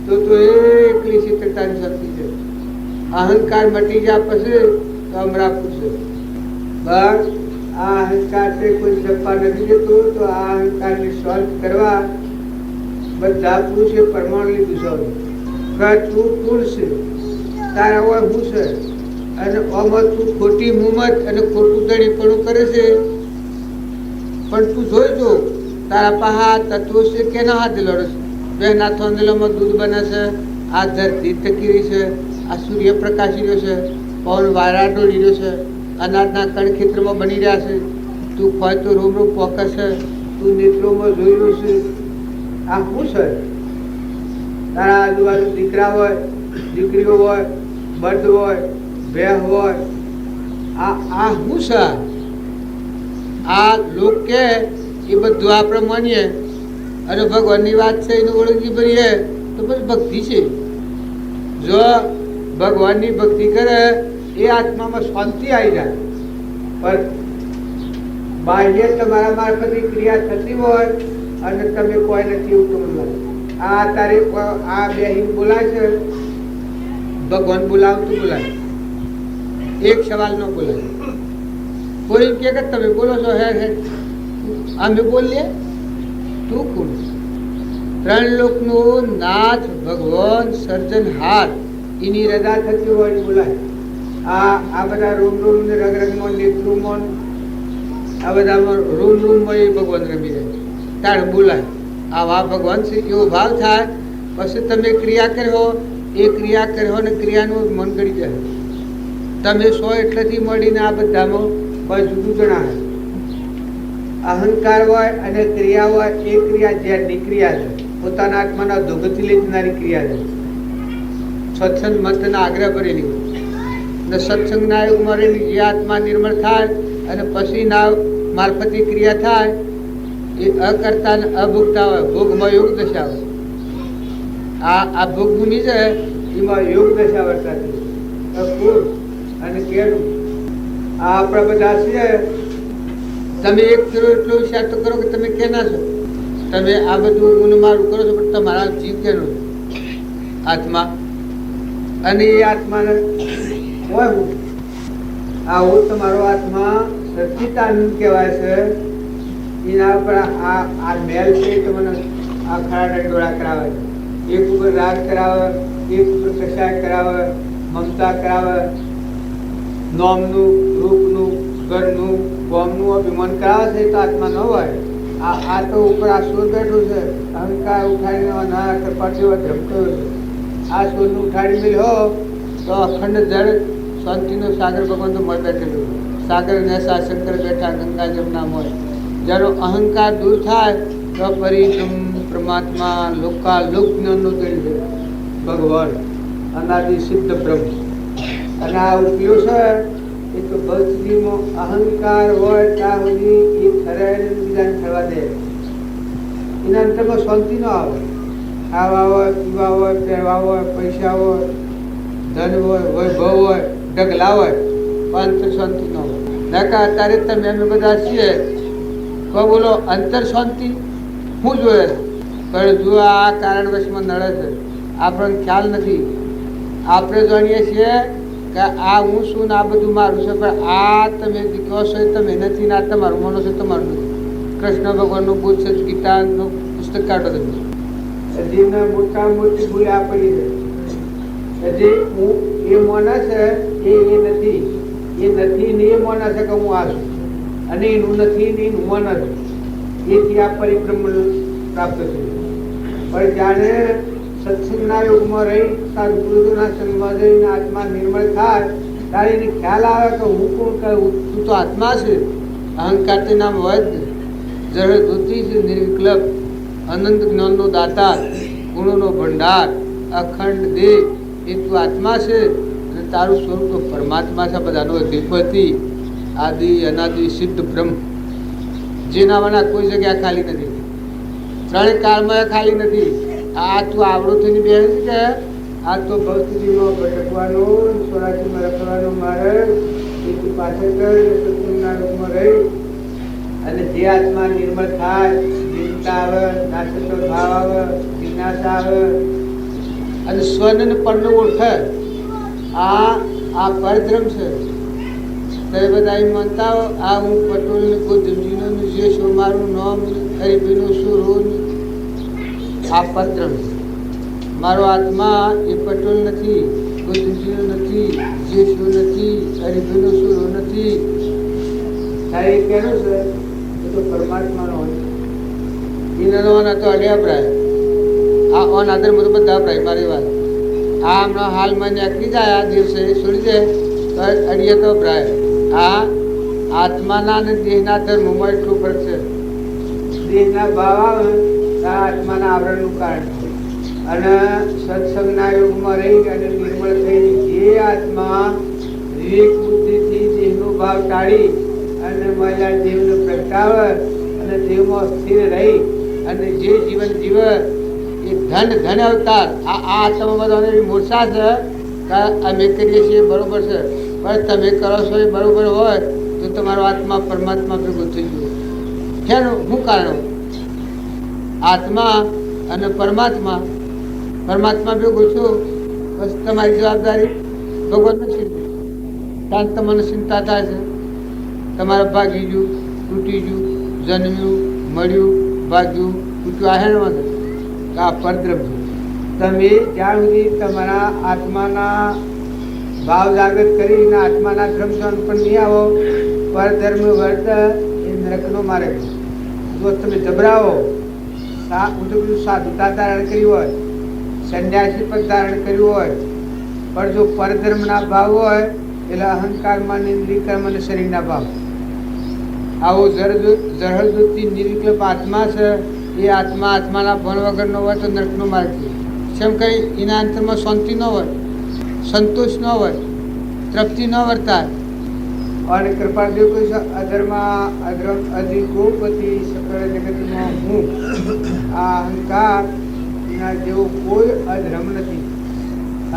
તો એકલી શીતળતાની શક્તિ છે. અહંકાર મટી ગયા પછી તો હમણાં પૂછે બસ આ અહંકાર છે કોઈ જપવા નથી જતો, તો આ અહંકારને સોલ્વ કરવા બધા પુરુષે પરમાણુ લીધું છે કે તું કુળ છે, તારા હોય હું છે, અને આમાં તું ખોટી મુમત અને ખોટું દણીપણું કરે છે. પણ તું જોઈજો તારા પહા તત્વો છે કેના હાથે લડે છે? બે નાથો અંદલોમાં દૂધ બને છે, આ ધરતી ટકી રહી છે, આ સૂર્ય પ્રકાશી રહ્યો છે, પવન વારા ડોળી રહ્યો છે, અનાજના કણ ખેતરમાં બની રહ્યા છે, તું ખોય તો રૂમ રૂમ પોકે છે, તું નેત્રોમાં જોઈ રહ્યો છે. આ શું છે? તારા આજુબાજુ દીકરા હોય, દીકરીઓ હોય, બળદ હોય, ભેહ હોય, આ શું છે? આ લોક કે એ બધું આપણે માનીએ અને ભગવાનની વાત છે એને ઓળખી ભરીએ તો પછી ભક્તિ છે. જો ભગવાનની ભક્તિ કરે એ આત્મામાં શાંતિ આવી જાય. પણ બાહ્ય તમારા મારફતે ક્રિયા થતી હોય અને તમે કોઈ નથી એવું તમને આ તારે આ બે બોલાય છે, ભગવાન બોલાવતું બોલાય, એક સવાલ ન બોલાય. કોઈ કે તમે બોલો છો હે હે અમે બોલીએ તું કોણ? ત્રણ લોકનું નાથ ભગવાન સર્જનહાર એની રજા થતી હોય બોલાય. આ બધા રૂમ રૂમ ને રગ રગમાં નેત્રુમાં આ બધામાં રૂમ રૂમમાં એ ભગવાન રમી જાય ત્યારે બોલાય. આ વા ભગવાન છે એવો ભાવ થાય. પછી તમે ક્રિયા કર્યો, એ ક્રિયા કર્યો ને ક્રિયાનું મન કરી જાય. તમે 100 એટલેથી મળીને આ બધામાં કોઈ જુદું જણાવે. અહંકાર હોય અને ક્રિયા હોય, એ ક્રિયા ઝેરની ક્રિયા છે, પોતાના આત્માના ધોગથી લઈ જનારી ક્રિયા છે. સત્સંગ મતના આગ્રહ ભરેલી હોય ને સત્સંગના યુગમાં રહેલી જે આત્મા નિર્મળ થાય અને પછી ના મારફતે ક્રિયા થાય એ અકર્તા ને અભોગતા હોય, ભોગમાં યોગ દશા હોય. આ ભોગભૂમિ છે એમાં યોગ દશા વર્તાતી અને કેનું આ આપણા બધા છે. તમે એક કરો એટલો વિચાર તો કરો કે તમે કેના છો? તમે આ બધું ઊન મારું કરો છો, પણ તમારા જીવ કેનો આત્મા? અને એ આત્માને હોય હું આવો તમારો આત્મા સચ્ચિદાનંદ કહેવાય છે. એના પર આ મેલ છે તો મને આ ખરા ડોળા કરાવે છે. એક ઉપર રાગ કરાવે, એક ઉપર કશાય કરાવે, મમતા કરાવે, નોમનું, રૂપનું, ઘરનું, ગોમનું અભિમાન કરાવે છે. તો આત્મા ન હોય. આ તો ઉપર આ સુર બેઠું છે, અહંકાર ઉઠાડીને ના કપાટ જેવા ધમક્યો છે. આ સુરનું ઉઠાડી મેળ્યો તો અખંડ જળ શાંતિનો સાગર ભગવાન તો મળ બેઠેલું. સાગર ને શંકર બેઠા ગંગા જમના મોય. જેનો અહંકાર દૂર થાય તો પરિજમ પરમાત્મા લોકાલોક જ્ઞાનનો દળી છે ભગવાન અનાદિ સિદ્ધ બ્રહ્મ. અને આ ઉપયોગ છે એ તો ભક્તિમાં અહંકાર હોય ત્યાં સુધી એ ઠરાય બીજાને ઠરવા દે. એના અંતરમાં શાંતિ ન આવે. ખાવા હોય, પીવા હોય, પહેરવા હોય, પૈસા હોય, ધન હોય, વૈભવ હોય, ઢગલા હોય, પણ અંતર શાંતિ ન હોય. નકા અત્યારે તમે અમે બધા છીએ તો બોલો અંતર શાંતિ શું જોઈએ? પણ જો આ કારણવશમાં નડે છે, આપણને ખ્યાલ નથી. આપણે જાણીએ છીએ કે આ હું છું ને આ બધું મારું છે, પણ આ તમે કહો છો એ તમે નથી ને આ તમારું માનો છો તમારું નથી. કૃષ્ણ ભગવાનનું બોધ છે, ગીતાનું પુસ્તક કાઢો તમે. હજી મોટા મોટી ભૂલ આ પડી છે. હજી હું એ માને છે એ નથી, એ નથી ને એ માને છે કે હું આ છું, અને એનું નથી ને એનું માને છે. એથી આ પરિભ્રમણ પ્રાપ્ત થયું. પણ જાણે સત્સંગના યોગમાં રહી સદગુરુના સંગમાં જઈને આત્મા નિર્મળ થાય ત્યારે એને ખ્યાલ આવે કે હું કોણ કહું, તું તો આત્મા છે. અહંકાર તે નામ હોય જ જળ ધોતી છે, નિર્વિકલ્પ અનંત જ્ઞાનનો દાતા, ગુણોનો ભંડાર, અખંડ દેહ, એ તું આત્મા છે. અને તારું સ્વરૂપ તો પરમાત્મા છે, બધાનો અધિપતિ, આદિ અનાદિ સિદ્ધ બ્રહ્મ, જેના વના કોઈ જગ્યા ખાલી નથી, ત્રણેય કાળમાં ખાલી નથી. આ તું આવડો થઈને બે કે આ તો ભક્તિમાં ભટકવાનો, સ્વરાજ્યમાં રખવાનો માર્ગ, એ તું પાછળ કર સત્સંગના રૂપમાં રહી અને જે આત્મા નિર્મળ થાય, નિર્મળતા આવે, નાશકનો ભાવ આવે, જિજ્ઞાસા આવે અને સ્વને પરને ઓળખે. આ પરધર્મ છે. તો એ બધા એમ માનતા હો આ હું પટોલ ને કોઈ જમજીનો જે છો મારું નામ ગરીબીનો શું રોજ, આ પરધર્મ છે. મારો આત્મા એ પટોલ નથી, કોઈ જમજીનો નથી, જે શું નથી, ગરીબીનો શું નથી. તારે એ કેનું છે એ તો પરમાત્માનો હોય. એના તો અડે અભરાય. આ ઓન આદર બધું બધા અભરાય. મારી વાત આ હમણાં હાલમાં નીકળી જાય, આ દિવસે છોડી દે તો અડીએ તો અભરાય. આ આત્માના અને દેહના ધર્મમાં એટલું ફરક છે. દેહના ભાવ આવે તો આત્માના આવરણનું કારણ છે. અને સત્સંગના યોગમાં રહી અને નિર્મળ થઈ જે આત્મા વિવેક બુદ્ધિથી દેહનો ભાવ ટાળી અને મહિલા દેવને પ્રગટાવે અને દેવમાં સ્થિર રહી અને જે જીવન જીવે એ ધન ધન અવતાર. આ તમે બધાને મૂર્છા છે કે અમે કરીએ છીએ બરોબર છે, પણ તમે કરો છો એ બરોબર હોય તો તમારો આત્મા પરમાત્મા ભેગું થઈ ગયો. શેનું શું કારણ? આત્મા અને પરમાત્મા ભેગું છું, બસ તમારી જવાબદારી ભગવાન નથી. કારણ તમને ચિંતા થાય છે તમારે ભાગી ગયું, તૂટી ગયું, જન્મ્યું, મળ્યું, ભાગ્યું, તૂટ્યું. આ હેણમાં આ પરદ્રમ છે. તમે જ્યાં સુધી તમારા આત્માના ભાવ જાગૃત કરીને આત્માના ધર્મ પણ નહીં આવો, પરધર્મ વર્ત એ નરકનો માર્ગ. જો તમે જબરાવો, હું તો બધું સાધુતા ધારણ કરી હોય, સંન્યાસી પદ ધારણ કર્યું હોય, પણ જો પરધર્મના ભાવ હોય એટલે અહંકારમાં નિર્વિકર્મ અને શરીરના ભાવ. આવો જળદૂતથી નિર્વિકલ્પ આત્મા છે. એ આત્માના ભણ વગરનો હોય તો નરકનો માર્ગ છે. જેમ કંઈ એના અંતરમાં શાંતિ ન હોય, સંતોષ ન હોય, તૃપ્તિ ન વર્તાય. અને કૃપાદેવ કોઈ અધર્મ અધિકોપતિ સકળ જગતમાં હું. આ અહંકાર એના જેવો કોઈ અધર્મ નથી.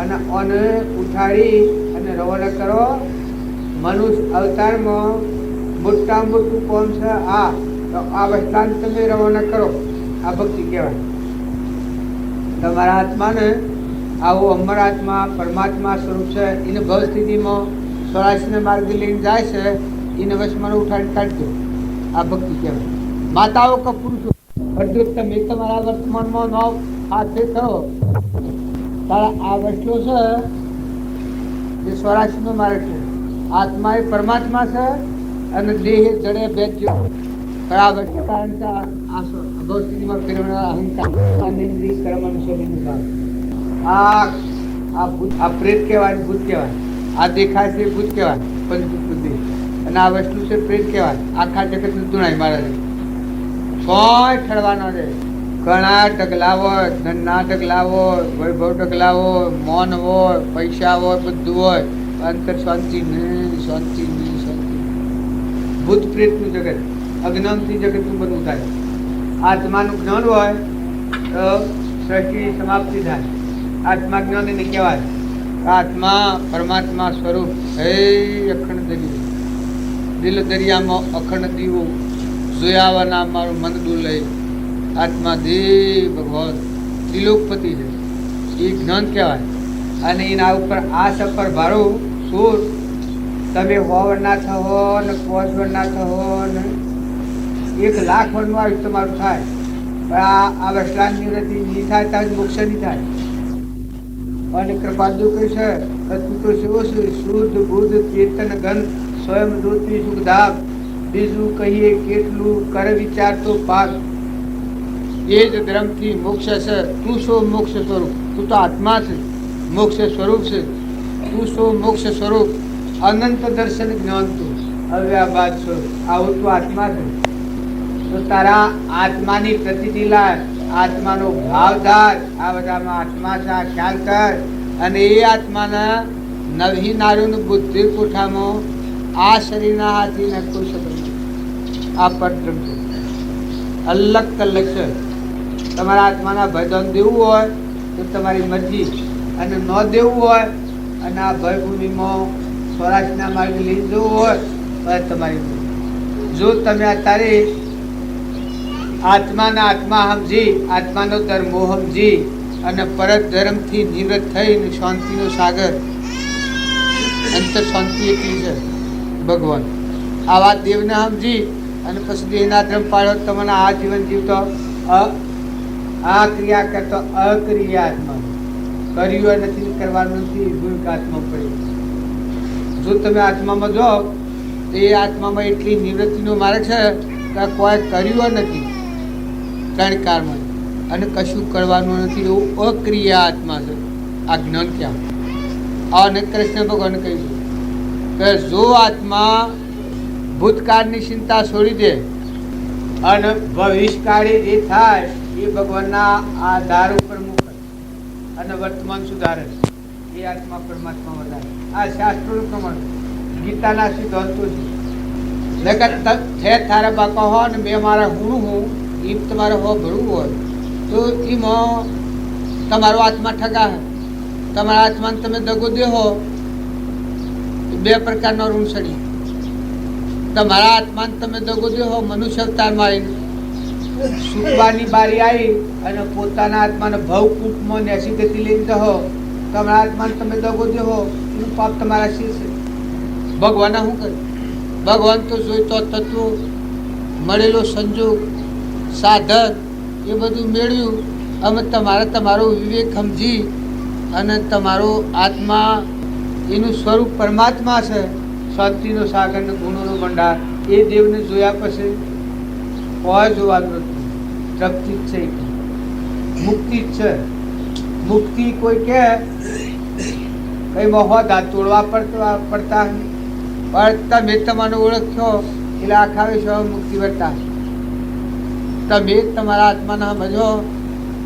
અને ઓને ઉઠાડી અને રવાના કરો. મનુષ્ય અવતારમાં મોટામાં મોટું કોણ છે? આ અવસ્થાને તમે રવાના કરો. આ ભક્તિ કહેવાય. તમારા આત્માને આવો અમર આત્મા પરમાત્મા સ્વરૂપ છે, એને ભવ સ્થિતિમાં સ્વરાજને માર્ગે લઈને જાય છે, એને વશમાં ઉઠાડીને કાઢી દો. આ ભક્તિ કહેવાય. માતાઓ કે પુરુષો જો તમે તમારા વર્તમાનમાં ન હાથે કરો તારા આ વસ્તુ છે જે સ્વરાજનો માર્ગ છે. આત્મા એ પરમાત્મા છે અને દેહ જડે ભેદ જેવો. આ વસ્તુ કારણ કે આ ભવ સ્થિતિમાં ફેરવનારા અહંકાર આ પ્રેત કહેવાય, ભૂત કહેવાય. આ દેખાય છે ભૂત કહેવાય, પંચભૂત બુદ્ધિ. અને આ વસ્તુ છે પ્રેત કહેવાય. આખા જગત ધૂણાય મારે કોઈ ઠરવાનો રહે. ઘણા ઢગલા હોય, ધનના ઢગલા હોય, વૈભવ ઢગલા હોય, મૌન હોય, પૈસા હોય, બધું હોય, અંતર શાંતિ નહીં, શાંતિ નહીં, શાંતિ. ભૂત પ્રેતનું જગત, અજ્ઞાનથી જગતનું બધું થાય. આત્માનું જ્ઞાન હોય તો સૃષ્ટિની સમાપ્તિ થાય. આત્મા જ્ઞાન એને કહેવાય. આત્મા પરમાત્મા સ્વરૂપ હે અખંડ દરિયો. દિલ દરિયામાં અખંડ દીવો જોયાવાના મારું મન ડોલે. આત્મા દેવ ભગવાન ત્રિલોકપતિ છે, એ જ્ઞાન કહેવાય. અને એના ઉપર આ સફર ભારો શું તમે 100 વર્ષના થવો ને 5 વર્ષના થવો ને 1 લાખ વર્ષનું આયુષ્ય તમારું થાય, પણ આ વસલાની નિવૃત્તિ નહીં થાય ત્યાં મોક્ષ નહીં થાય. અને કૃપાદુ કહે છે તું તો શિવો શુદ્ધ બુદ્ધ ચેતન ઘન સ્વયં જ્યોતિ સુખધામ, બીજું કહીએ કેટલું કર વિચાર તો પાક. એ જ ધર્મથી મોક્ષ છે. તું શો મોક્ષ સ્વરૂપ, તું તો આત્મા છે, મોક્ષ સ્વરૂપ છે. તું શો મોક્ષ સ્વરૂપ, અનંત દર્શન જ્ઞાન તું અવ્યાબાદ સ્વરૂપ. આવું તું આત્મા છે. તો તારા આત્માની પ્રતિતિ લાય, આત્માનો ભાવ ધાર. આ બધામાં આત્મા છે આ ખ્યાલ કર. અને એ આત્માના નવી નારીઓનું બુદ્ધિ કોઠામાં આ શરીરના હાથી નખતું શબ્દ આ પરબ્રહ્મ છે. અલગ કલક છે. તમારા આત્માના ભયદાન દેવું હોય તો તમારી મરજી, અને ન દેવું હોય અને આ ભયભૂમિમાં સ્વરાજના માર્ગે લઈ જવું હોય તો તમારી મરજી. જો તમે અત્યારે આત્માના આત્મા સમજી, આત્માનો ધર્મો સમજી અને પરત ધર્મથી નિવૃત્ત થઈને શાંતિનો સાગર, અંતર શાંતિ એટલી છે ભગવાન. આવા દેવને સમજી અને પછી દેહના ધર્મ પાડો. તમને આ જીવન જીવતો આ ક્રિયા કરતો અક્રિયાત્મા કર્યું નથી, કરવાનું નથી, ભૂલકાત્મા પડે. જો તમે આત્મામાં જાઓ તો એ આત્મામાં એટલી નિવૃત્તિનો માર્ગ છે કે કોઈ કર્યું નથી ત્રણ કાળમાં અને કશું કરવાનું નથી. એવું અક્રિયા આત્મા છે. આ જ્ઞાન ક્યાં? અને કૃષ્ણ ભગવાન કહ્યું કે જો આત્મા ભૂતકાળની ચિંતા છોડી દે અને ભવિષ્યકાળે જે થાય એ ભગવાનના આધાર ઉપર મૂકે અને વર્તમાન સુધારે, એ આત્મા પરમાત્મા વધારે. આ શાસ્ત્રોનું પ્રમાણ, ગીતાના સિદ્ધાંતો છે. લગત છે તારા બાપા હો ને મેં મારા હું એ તમારે હો ભરવું હોય તો એમાં તમારો આત્મા ઠગા હે. તમારા આત્માને તમે દગો દેહો તો 2 પ્રકારનો ઋણ સડી. તમારા આત્માને તમે દગો દેહો મનુષ્ય અવતારમાં આવીને સુખવાની બારી આવી અને પોતાના આત્માને ભવકૂપમાં નેસી ગતિ લઈને જહો. તમારા આત્માને તમે દગો દેહો એનું પાપ તમારા શિર છે. ભગવાને શું કરે? ભગવાન તો જોઈતો તત્વો, મળેલો સંજોગ, સાધન એ બધું મેળવ્યું. અમે તમારો વિવેક સમજી અને તમારો આત્મા એનું સ્વરૂપ પરમાત્મા છે, શાંતિનો સાગર ને ગુણોનો ભંડાર. એ દેવને જોયા પછી કોઈ જોવાનું નથી. તૃપ્તિ જ છે, મુક્તિ જ છે. મુક્તિ કોઈ કે કઈ હોદા તોડવા પડતા પણ તમે તમારો ઓળખ્યો એટલે આખા વિશ્વ મુક્તિ વર્તા. તમે તમારા આત્માના સમજો.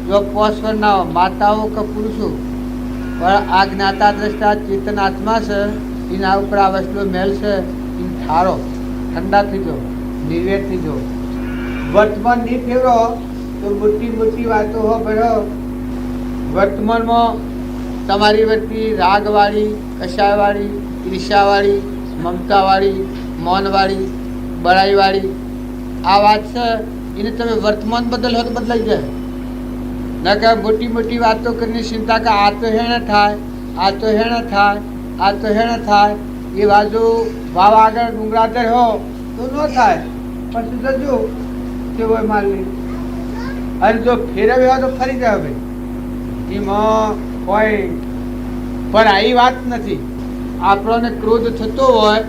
જો પોષણ ના માતાઓ કે પુરુષો પણ આ જ્ઞાતા દ્રષ્ટા ચેતન આત્મા છે, એના ઉપર આ વસ્તુનો મેલ છે. એ ઠારો ઠંડા થઈ જાઓ, નિર્વેર થઈ જાઓ. વર્તમાન નહીં ફેરો તો મોટી મોટી વાતો હો ભરો. વર્તમાનમાં તમારી વચ્ચે રાગવાળી, કશાયવાળી, ઈર્ષાવાળી, મમતાવાળી, મૌનવાળી, બળાઈવાળી આ વાત છે. એને તમે વર્તમાન બદલો તો બદલાઈ જાય. ના કે મોટી મોટી વાતો કરીને ચિંતા કે આ તો હેણે થાય, આ તો હેણે થાય, આ તો હેણે થાય. એ બાજુ ભાવ આગળ ડુંગરાધર હો તો ન થાય. પછી જજો કે હોય માલ નહીં. અને જો ફેરવ્યો તો ફરી જાય. ભાઈ એમાં કોઈ પણ આવી વાત નથી. આપણને ક્રોધ થતો હોય,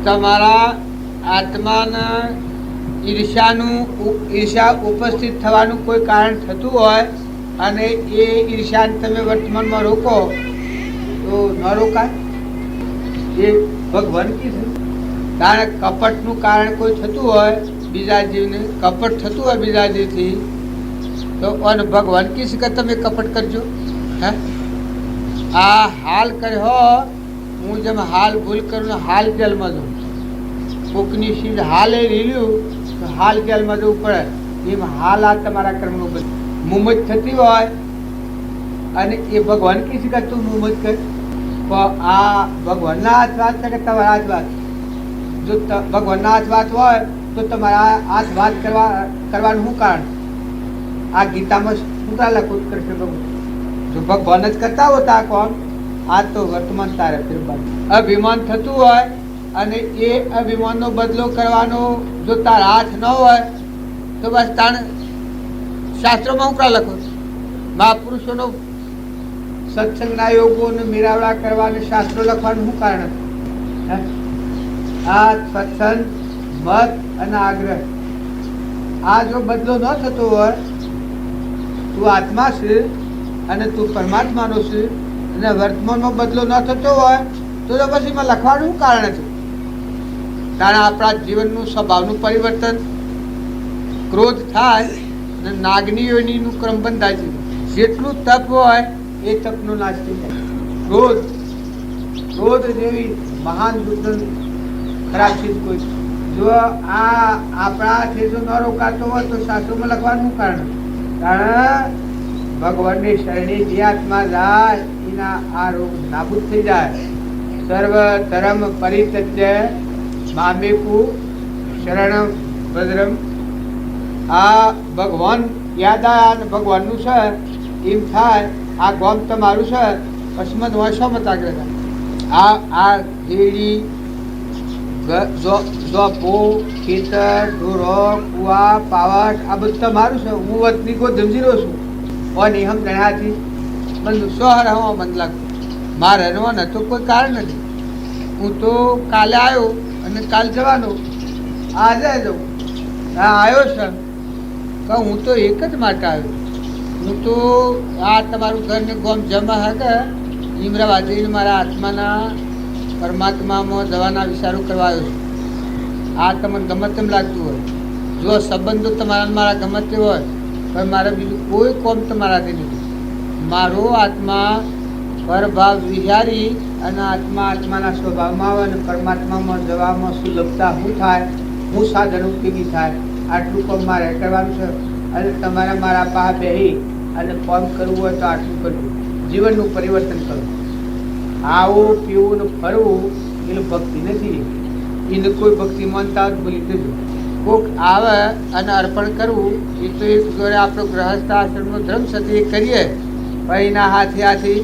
તમારા આત્માના ઈર્ષા ઉપસ્થિત થવાનું કોઈ કારણ થતું હોય અને એ ઈર્ષાને તમે વર્તમાનમાં રોકો તો ન રોકાય. એ ભગવાન કીધું. કારણ કપટનું કારણ કોઈ થતું હોય બીજા જીવને, કપટ થતું હોય બીજા જીવથી તો અને ભગવાન કીધું કે તમે કપટ કરજો. હે આ હાલ કર્યો હું જેમ હાલ ભૂલ કરું હાલ જેલમાં જાઉં. કોકની સીધ હાલે લીલ્યું તો હાલ જેલમાં જવું પડે. એમ હાલ આ તમારા કર્મનું બધું મુમત થતી હોય અને એ ભગવાન કીધું કે તું મુમત કર. આ ભગવાનના હાથ વાત છે કે તમારા હાથ વાત? જો ભગવાનના હાથ વાત હોય તો તમારા હાથ વાત કરવાનું શું કારણ? આ ગીતામાં શું લખું કૃષ્ણ ભગવાન? જો ભગવાન જ કરતા હોતા કોણ આ તો વર્તમાન તારે ફેરવાનું. અભિમાન થતું હોય અને એ અભિમાનનો બદલો કરવાનો જો તારા હાથ ન હોય તો બસ તાણે શાસ્ત્રોમાં હું કા લખો મહાપુરુષોનો સત્સંગના યોગોને મેળાવડા કરવાને શાસ્ત્રો લખવાનું શું કારણ હતું? આ સત્સંગ મત અને આગ્રહ આ જો બદલો ન થતો હોય, તું આત્મા છે અને તું પરમાત્માનો છે અને વર્તમાનમાં બદલો ન થતો હોય તો પછી એમાં લખવાનું શું કારણ છે? કારણ આપણા જીવનનું સ્વભાવનું પરિવર્તન ક્રોધ થાય અને નાગની યોનિનું ક્રમ બંધાય છે. જેટલું તપ હોય એ તપનો નાશ થઈ જાય. ક્રોધ જેવી મહાન દુર્ગંધ ખરાબ ચીજ કોઈ જો આ આપણા જો ન રોકાતો હોય તો શાસ્ત્રોમાં લખવાનું કારણ ભગવાનની શરણે જે આત્મા જાય એના આ રોગ નાબૂદ થઈ જાય. સર્વ ધર્મ પરિત્યજ્ય મામેકુ શરણમ ભદ્રમ. આ ભગવાન યાદ આવ્યા અને ભગવાનનું છે એમ થાય. આ ગોમ તમારું છે અસ્મદ હોય શો મત આગળ થાય. આ ઘેડી જોપો ખેતર ઢોરો કુવા પાવટ આ બધું તમારું છે. હું વતની કો જમજી રહ્યો છું અને હમ જણાથી બંધ સો રહેવા બંધ લાગતું. મારે રહેવાનું તો કોઈ કારણ નથી. હું તો કાલે આવ્યો અને કાલ જવાનો. આજે જાઉં હા આવ્યો છે કે હું તો એક જ માટે આવ્યો. હું તો આ તમારું ઘરને ગોમ જમા હકે ઈમરા વાજરીને મારા આત્માના પરમાત્મામાં જવાના વિચારો કરવા આવ્યો છું. આ તમને ગમે તેમ લાગતું હોય, જો સંબંધો તમારા મારા ગમે તે હોય પણ મારે બીજું કોઈ કોમ તમારાથી નથી. મારો આત્મા પરભાવ વિચારી અને આત્માના સ્વભાવમાં આવે અને પરમાત્મામાં જવામાં સુલભતા શું થાય, હું સાધન ઉપયોગી થાય, આટલું કામ મારે કરવાનું છે. અને તમારે મારા પાસે બેસી અને કામ કરવું હોય તો આટલું કરવું. જીવનનું પરિવર્તન કરવું. આવું પીવું ને ફરવું એ ભક્તિ નથી. એને કોઈ ભક્તિ માનતા ભૂલી જજો. કોક આવે અને અર્પણ કરવું એ તો એક જોડે આપણો ગૃહસ્થ આશ્રમનો ધર્મ છે એ કરીએ પણ એના હાથી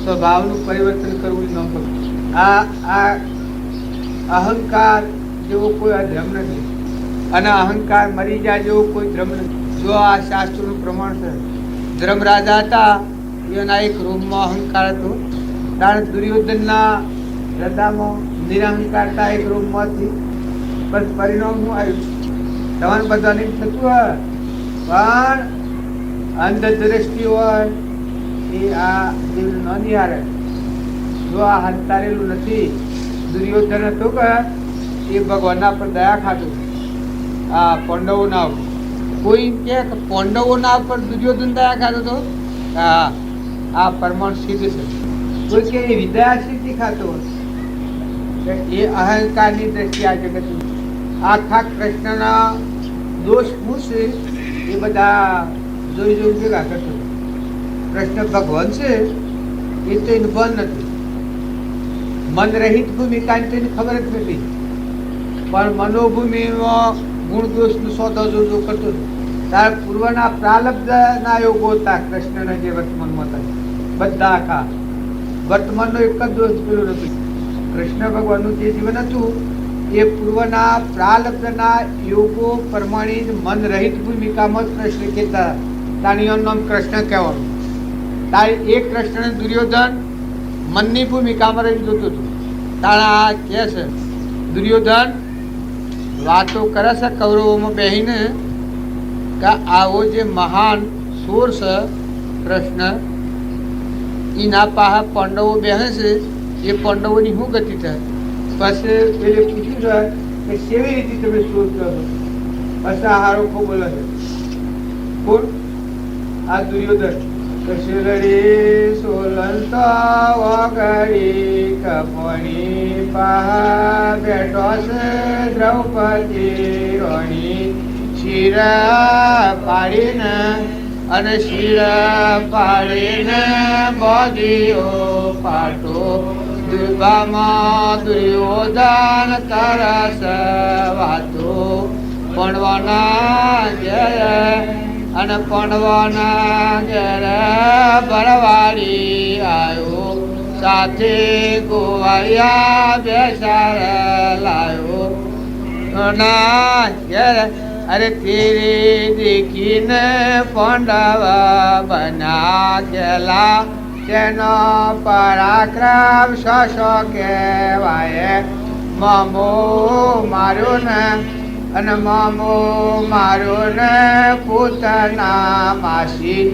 સ્વભાવનું પરિવર્તન કરવું ન કરવું. આ અહંકાર જેવો કોઈ ધર્મ નથી અને અહંકાર મરી જાય જેવો કોઈ ધર્મ નથી. જો આ શાસ્ત્રનું પ્રમાણ છે. ધર્મરાજા હતા એના એક રૂમમાં અહંકાર હતો. કારણ દુર્યોધનના હૃદયમાં નિરહંકારતા એક રૂમમાંથી બસ પરિણામ શું આવ્યું? તમારે બધાને થતું હોય પણ અંધદ્રષ્ટિ હોય એ આ જીવ ન નિહારે. જો આ હંતારેલું નથી. દુર્યોધન હતું કે એ ભગવાનના પર દયા ખાતું. આ પાંડવોના ઉપર કોઈ કે પાંડવોના ઉપર દુર્યોધન દયા ખાતો હતો. હા આ પરમાણ સિદ્ધ છે. કોઈ કે એ વિદયા સિદ્ધિ ખાતો હોય એ અહંકારની દ્રષ્ટિ આ જગત. આખા કૃષ્ણના દોષ શું છે એ બધા જોઈ ભેગા કરતો. કૃષ્ણ ભગવાન છે એ તો એને ભાન નથી. મન રહિત ભૂમિકા તેને ખબર જ નથી પણ મનોભૂમિમાં ગુણ દોષનું સોદો જો કરતો હતો. તારા પૂર્વના પ્રાલબ્ધના યોગો હતા કૃષ્ણના જે વર્તમાનમાં હતા બધા આખા વર્તમાનનો એક જ દોષ પેલો નથી. કૃષ્ણ ભગવાનનું જે જીવન હતું એ પૂર્વના પ્રાલબ્ધના યોગો પ્રમાણે મન રહિત ભૂમિકામાં કૃષ્ણ કહેતા. તાણીઓનું નામ કૃષ્ણ કહેવાનું. તારે એક કૃષ્ણ દુર્યોધન મનની ભૂમિકામાં રહી જતું હતું. તારા આ કહે છે દુર્યોધન વાતો કરે છે કૌરવોમાં બેહીને કે આવો જે મહાન સોર છે કૃષ્ણ એના પાસે પાંડવો બેસે છે એ પાંડવોની શું ગતિ થાય? પછી પેલે પૂછ્યું છે કે કેવી રીતે તમે સોર કરો? પછી આ હારો ખૂબ બોલે છે. કોણ? આ દુર્યોધન. કૃષ્ણડી સોલંતા વગડી કપણી પા બેઠો છે દ્રૌપદી રોણી શિર પાડીને અને શિર પાડીને બોધીઓ પાટો દુર્ગામાં દુર્યોધન કરસ વાતો પડવાના જય અને પડવાના ઘેર ભરવાડી આવ્યો સાથે ગોવાળિયા બેસાર લાયો ના ઘેર અરે તેરે દેખીને પાંડવા બના ગયેલા તેનો પરાક્રમ શશો કહેવાય મામો માર્યો ને અને મામો માર્યો ને પૂતના માસી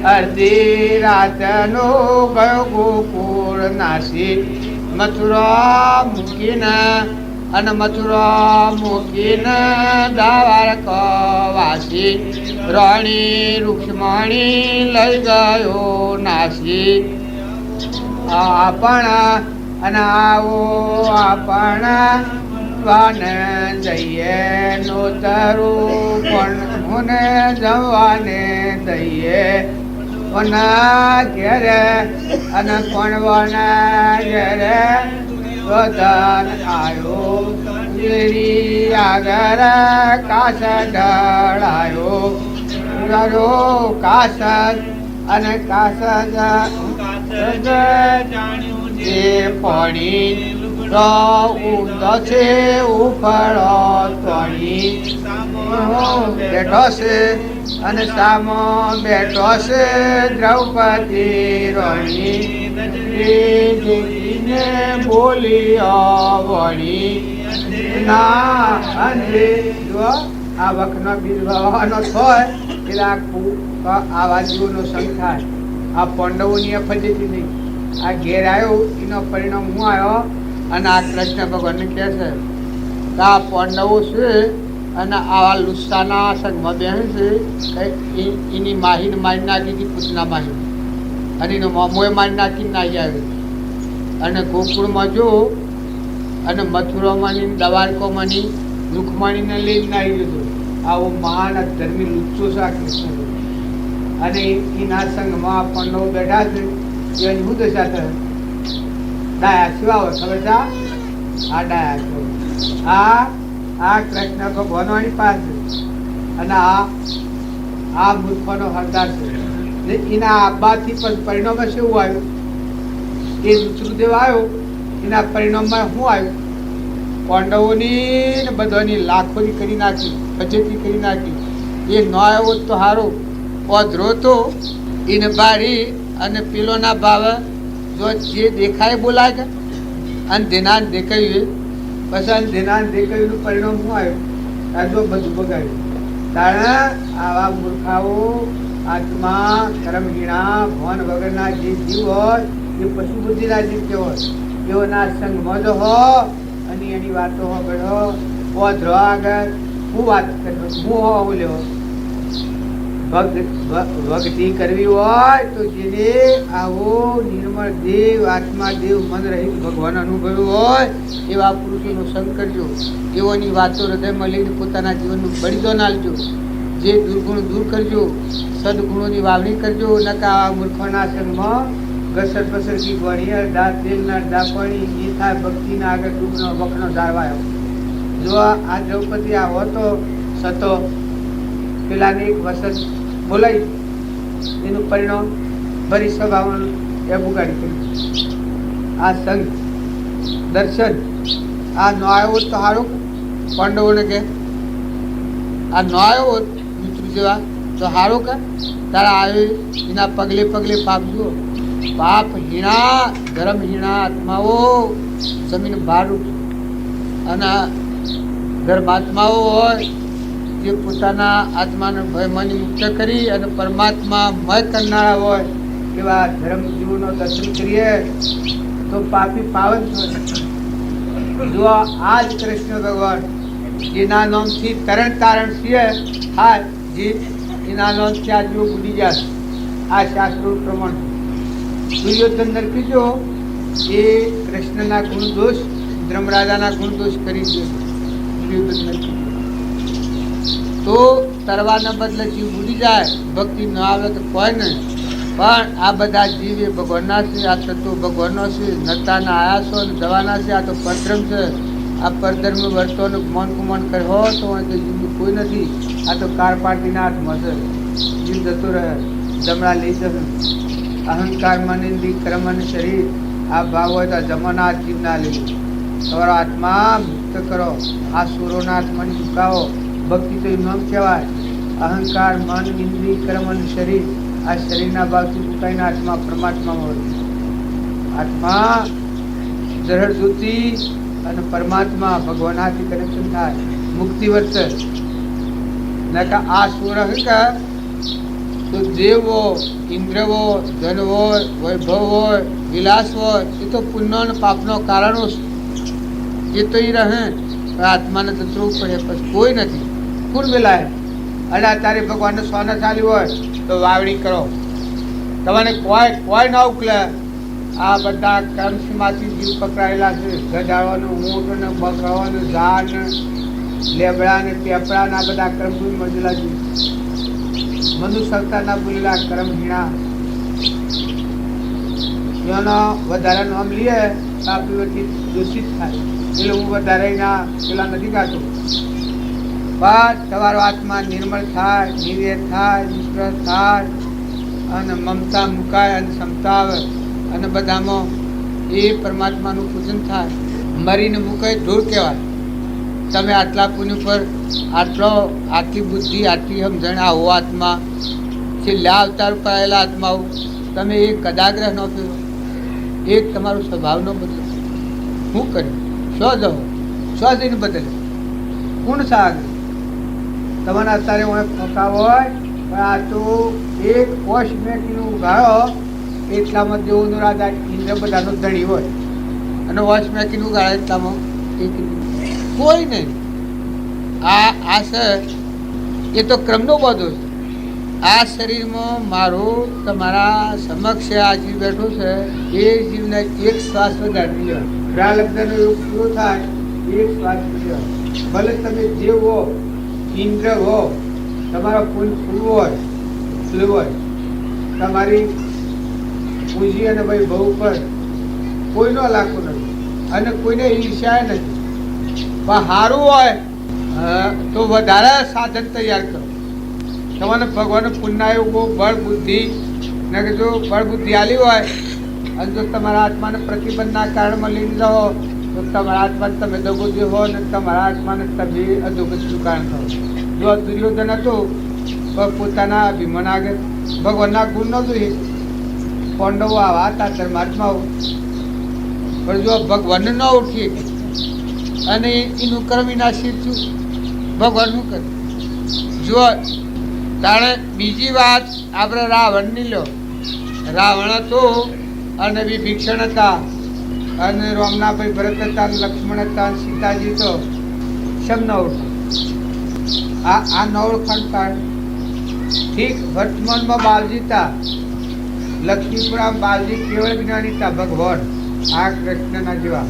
અડધી રાતનો ગયો ગોકુળ નાસી મથુરા મૂકીને અને મથુરા મૂકીને દ્વારકા વાસી રાણી રૂક્ષ્મણી લઈ ગયો નાસી આપણ અને આવો આપણ વાને જઈએ નોતરું પણ મને જવાને દઈએ વના ઘેરે અને પણવાના ઘેરે વતન આયો જેરી આગળ કાસ ઢળાયો ગરો કાસ અને કાસ જે પડી તો ઉદશે ઉફળો તણી બેઠો છે અને સામો બેઠો છે દ્રૌપદી રાણી દેખીને બોલી વળી ના અને જો આ વખતનો બીજ વાવવાનો થાય એટલે આવા જીવોનો સંખાર આ પાંડવોની ફજેતી નહીં આ ઘેર આવ્યો એનો પરિણામ હું આવ્યો અને આ કૃષ્ણ ભગવાનને કહે છે કે આ પાંડવો છે અને આવા લુસ્સાના સંગમાં બેસે છે એની માહીને મારી નાખી હતી પૂતના માહી અને એનો મામોએ મારી નાખીને નાહી આવ્યો અને ગોકુળમાં જો અને મથુરામાંની દ્વારકામાંની રૂકમણીને લઈને નાહી લીધો આવો મહાન ધર્મી લુચ્ચો છે આ કૃષ્ણ અને એના સંગમાં પાંડવો બેઠા છે એની હું દશા થાય ડાયા શું આવે ખબર છે આ ડાયા છો આ કૃષ્ણ ભગવાનની પાસે અને આ મૂર્ખોનો હરદાર છે એના આબાથી પણ પરિણામમાં શું આવ્યું એ ઋતુદેવ આવ્યો એના પરિણામમાં શું આવ્યું પાંડવોની ને બધાની લાખોની કરી નાખી ફજેતી કરી નાખી એ ન આવ્યો તો સારો ઓધરો તો એને બારી અને પેલોના ભાવે જો જે દેખાય બોલાય કે અને ધ્યાન દેખાયું પછી ધ્યાન દેખાયું પરિણામ શું આવ્યું આ જો બધું બગાડ્યું તારા આવા મૂર્ખાઓ આત્મા કર્મહીણા ભવન વગરના જે જીવ હોય એ પશુ બુદ્ધિના જીવ જે હોય તેઓના સંગમાં જો હો અને એની વાતો હો ગયો ઓધરો આગળ હું વાત કર્યો હું હો લેવો ભક્તિ કરવી હોય તો જેને આવો નિર્મળ દેવ આત્મા દેવ મન રહિત ભગવાન અનુભવ્યું હોય એવા પુરુષોનો સંગ કરજો એઓની વાતો હૃદયમાં લઈને પોતાના જીવનનું બલિદાન આપજો જે દુર્ગુણ દૂર કરજો સદગુણોની વાવણી કરજો નકા આ મૂર્ખોના સંગમાં ઘસર પસરકી ભણીએ દાંત તેલના દાપણી એ થાય ભક્તિના આગળ દુઃખનો વખનો ધારવાયો જો આ દ્રૌપદી આ હોતો સતો પેલાને એક વસત બોલાવી એનું પરિણામ ભરી સભામાં એ બુગાડી કર્યું આ સંઘ દર્શન આ ન આવ્યો હોત તો સારું પાંડવોને કે આ ન આવ્યો હોત મિત્ર જેવા તો સારું કે તારા આવી એના પગલે પગલે પાપ જુઓ પાપ હીણા ધર્મ હીણા આત્માઓ જમીન ભાર અને ધર્માત્માઓ હોય જે પોતાના આત્માનો ભયમાંથી મુક્ત કરી અને પરમાત્મા મય કરનારા હોય એવા ધર્મજીવોનો દર્શન કરીએ તો પાપી પાવન થશે જો આ જ કૃષ્ણ ભગવાન જેના નામથી તરણ તારણ છીએ હા જે એના નામથી આ જીવો બુડી જશે આ શાસ્ત્રો પ્રમાણે દુર્યોધન નરકીજો એ કૃષ્ણના ગુણદોષ ધર્મરાજાના ગુણદોષ કરી દે દુર્યોધન નરકી તો તરવાના બદલે જીવ ભૂલી જાય ભક્તિ ન આવે તો કોઈ નહીં પણ આ બધા જીવ એ ભગવાનના છે આ તત્વો ભગવાનનો છે નતાના આયા છો અને દવાના છે આ તો પરધર્મ છે આ પરધર્મ વર્તોનું મન કુમન કર્યો તો જીવનું કોઈ નથી આ તો કાર પાર્ટીના હાથમાં છે જીવ જતો રહે જમણા લઈ જશે અહંકાર મન ઇન્દ્રિય કર્મ અને શરીર આ ભાવ હોય તો જમાના જીવ ના લેવો. તમારો આત્મા મુક્ત કરો. આ સુરોના આત્માને ચૂકાવો. ભક્તિ તો એમ કહેવાય. અહંકાર, મન, ઇન્દ્રિય, કર્મ અને શરીર, આ શરીરના ભાવથી ચૂકાઈને આત્મા પરમાત્મામાં વળે. આત્મા જળ જ્યોતિ અને પરમાત્મા ભગવાન હાથી કનેક્શન થાય, મુક્તિ વર્તે. આ સુર અહંકાર તો દેવ હોય, ઇન્દ્ર હોય, ધન હોય, વૈભવ હોય, વિલાસ હોય, એ તો પુણ્ય અને પાપનો કારણો છે. એ તો એ રહે. આત્માને તો તરવું પડે. પછી કોઈ નથી. કોણ વેલાય? અને અત્યારે ભગવાનને સોના ચાલી હોય તો વાવણી કરો. તમને કોઈ ના ઉકલે. આ બધા કર્મમાંથી જીવ પકડાયેલા છે. ગધાડવાનું, ઊંટ ને બકરાવાનું, ઝાડ ને લેબડા ને પેપડા ના બધા કર્મ મજેલા જીવ. મનુષ્યતા ના બોલેલા કર્મ હીણા. એનો વધારે નામ લઈએ તો આપણી દૂષિત થાય. એટલે હું વધારે પેલા નથી ગાતો. પણ તમારો આત્મા નિર્મળ થાય, નિર્ય થાય, નિષ્ફળ થાય અને મમતા મુકાય અને ક્ષમતા આવે અને બધામાં એ પરમાત્માનું પૂજન થાય. મરીને મુકાય ઢોર કહેવાય. તમે આટલા પુણ્ય પર આટલી બુદ્ધિ, આટલી સમજણ, આવો આત્મા છેલ્લા અવતાર પર આવેલા આત્માઓ તમે એક કદાગ્રહ ન કર્યો, એક તમારો સ્વભાવ ન બદલો. શું કર્યું? શો જવો? શો જઈને બદલે? કોણ સાગ? તમારે અત્યારે ફોકા હોય પણ આ તો એક કોષ મેકીનું ઉગાડો એટલામાં દેવોનું રાજા ઇન્દ્ર બધાનો ધણી હોય અને વોશ મેકીનું ઉગાડે એટલામાં એક કોઈ નહીં. આ છે એ તો ક્રમનો બધો છે. આ શરીરમાં મારું તમારા સમક્ષ આ જીવ બેઠો છે. એ જીવને એક શ્વાસ વધારી લેવા. ગ્રહલગ્નનો યોગ પૂરો થાય એક શ્વાસ લેવા. ભલે તમે જે હો, ઇન્દ્ર હો, તમારા પૂન ફૂલ હોય, ફૂલ હોય, તમારી પૂંજી અને વૈભવ પર કોઈનો લાખો નથી અને કોઈને ઈર્ષ્યા નથી. પણ સારું હોય તો વધારે સાધન તૈયાર કરો. તમારે ભગવાન પુણ્યાયો બળ બુદ્ધિ ને કે જો બળ બુદ્ધિ આલી હોય અને જો તમારા આત્માને પ્રતિબંધના કારણમાં લઈને જાઓ તો તમારા આત્માને તમે દગોદી હો ને તમારા આત્માને તમે અધોગતિનું કારણ થો. જો દુર્યોધન હતો પણ પોતાના અભિમાન આગળ ભગવાનના ગુણ ન જોઈએ. પાંડવો આવા હતા ધર્માત્માઓ, પણ જો ભગવાનને ન ઓળખીએ અને એનું કર્મ વિનાશી થયું, ભગવાન શું કરે? જો તાણે બીજી વાત આપણે રાવણની લો. રાવણ હતો અને વિભીષણ હતા અને રામના ભાઈ ભરત હતા, લક્ષ્મણ હતા, સીતાજી તો સમ ન ઓળખે. આ ન ઓળખાણ કારણ ઠીક. વર્તમાનમાં બાલજી હતા, લક્ષ્મીપુરા બાલજી કેવળ જ્ઞાની હતા. ભગવાન આ કૃષ્ણના જેવા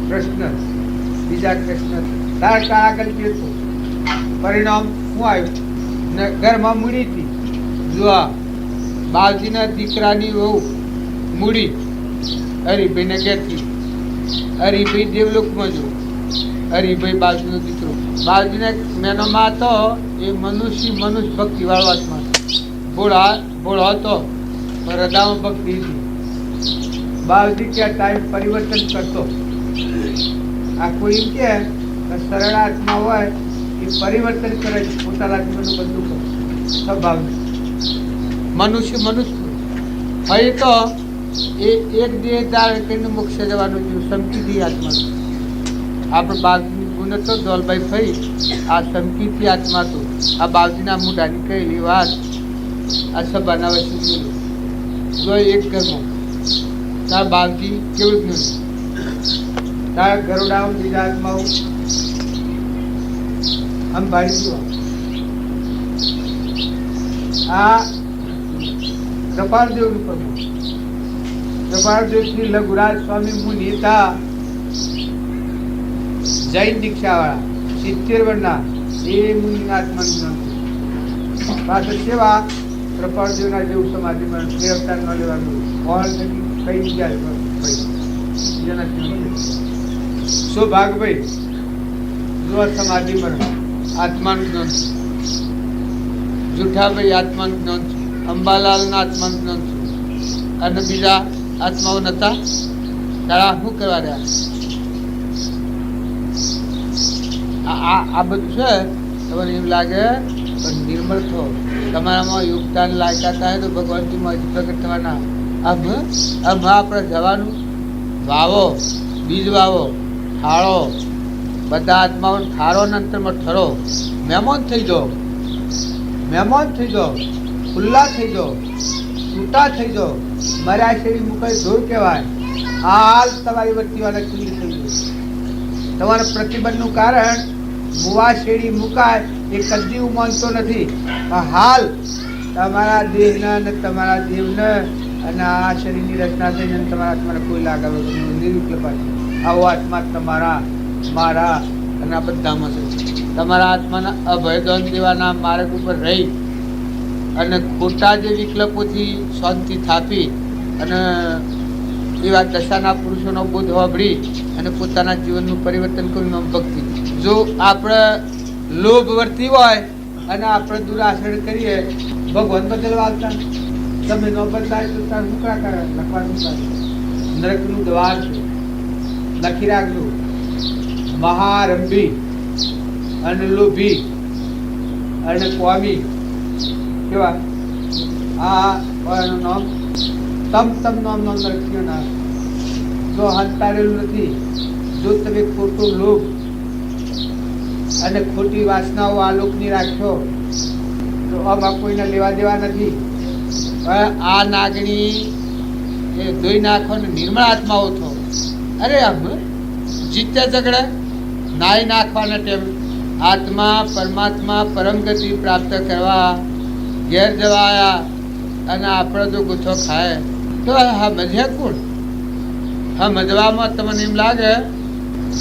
કૃષ્ણ, બીજા કૃષ્ણ તાર કાળા ગલતી હતું. પરિણામ શું આવ્યું? ને ઘરમાં મૂડી હતી. જો બાલજીના દીકરાની વહુ મૂડી હરિભાઈને ઘેરથી. હરિભાઈ દેવલોકમાં જો, હરિભાઈ બાલજીનો દીકરો. બાલજીને મેનોમાં હતો એ મનુષ્ય ભક્તિ વાળો આત્મા. ભોળો હતો હૃદયમાં ભક્તિ હતી. બાલજી ક્યાં ટાઈમ પરિવર્તન કરતો. આ કોઈ એમ કે સરળ આત્મા હોય એ પરિવર્તન કરે છે પોતાના જીવનનું બધું કરે સ્વભાવ. મનુષ્ય હવે તો એ એક દેહદાર કરીને મોક્ષ જવાનું જીવ સમકીથી આત્મા. આપણે બાલજી ગુણ તો દોલભાઈ ફઈ આ સમકીથી આત્મા તો આ બાલજીના મોઢાની કહેલી વાત આ સભાના વચ્ચે જો એક ઘરમાં તાર બાલજી કેવું જ નથી. તારા ગરુડા બીજા આત્માઓ અંબાડી જુઓ. આ કપાળદેવનું પ્રભુ કપાળદેવ શ્રી લઘુરાજ સ્વામી મુનિ હતા. જૈન દીક્ષાવાળા 70 વર્ષના એ મુનિના આત્માનું પાછળ સેવા કપાળદેવના જેવું સમાધિમાં બે અવતાર ન લેવાનું. કોણ કઈ ગયા સૌભાગભાઈ જો સમાધિ મરણ આત્માનું જ્ઞાન. જુઠાભાઈ આત્માનું જ્ઞાન છે. અંબાલાલના આત્માનું જ્ઞાન છે. અને બીજા આત્માઓ નતા તારા શું કરવા રહ્યા? આ બધું છે તમને એમ લાગે પણ નિર્મળ થો. તમારામાં યોગદાન લાયકાત થાય તો ભગવાનજીમાં પ્રગટ થવાના. આમ આપણે જવાનું વાવો, બીજ વાવો, ઠાળો, બધા આત્માઓ ઠારો ને અંતરમાં ઠરો. મહેમાન થઈ જાઓ, મહેમાન થઈ જાઓ, ખુલ્લા થઈ જાઓ, છૂટા થઈ જાઓ. મર્યા શેરી મુકાય જોર કહેવાય. હાલ તમારી વચ્ચેવાળા ખુલ્લી થઈ ગયું. તમારા પ્રતિબંધનું કારણ મુવા શેરી મુકાય એ કદી હું માનતો નથી. પણ હાલ તમારા દેહને અને તમારા દેવને અને આ શરીરની રચના થઈને તમારા આત્માને કોઈ લાગાવે નિર્વિકલ્પ છે. આવો આત્મા તમારા, મારા અને આ બધામાં છે. તમારા આત્માના અભયદાન દેવાના માર્ગ ઉપર રહી અને ખોટા જે વિકલ્પોથી શાંતિ થાપી અને એવા દશાના પુરુષોનો બોધ વાપરી અને પોતાના જીવનનું પરિવર્તન કર્યું ભક્તિ. જો આપણે લોભ વર્તી હોય અને આપણે દુરાચરણ કરીએ, ભગવાન બદલવા આવતા તમે ન બદલાય તો તાર મુકરા કરે લખવાનું કરે. નરકનું દ્વાર છે, લખી રાખજો. મહારંભી અને લોભી અને કોમી કેવા આ નામ તમ નામ લખ્યો ના. જો હંતાડેલું નથી, જો તમે ખોટો લોભ અને ખોટી વાસનાઓ આલોકની રાખ્યો તો આમાં કોઈને લેવા દેવા નથી. આ નાગણી એ ધોઈ નાખો ને નિર્મળ આત્માઓ થો. અરે આમ જીત્યા ઝઘડા નાઈ નાખવાના ટેમ આત્મા પરમાત્મા પરમ ગતિ પ્રાપ્ત કરવા ઘેર જવાયા અને આપણે જો ગુથો ખાય તો હા મજ્યા કોણ? હા મજવામાં તમને એમ લાગે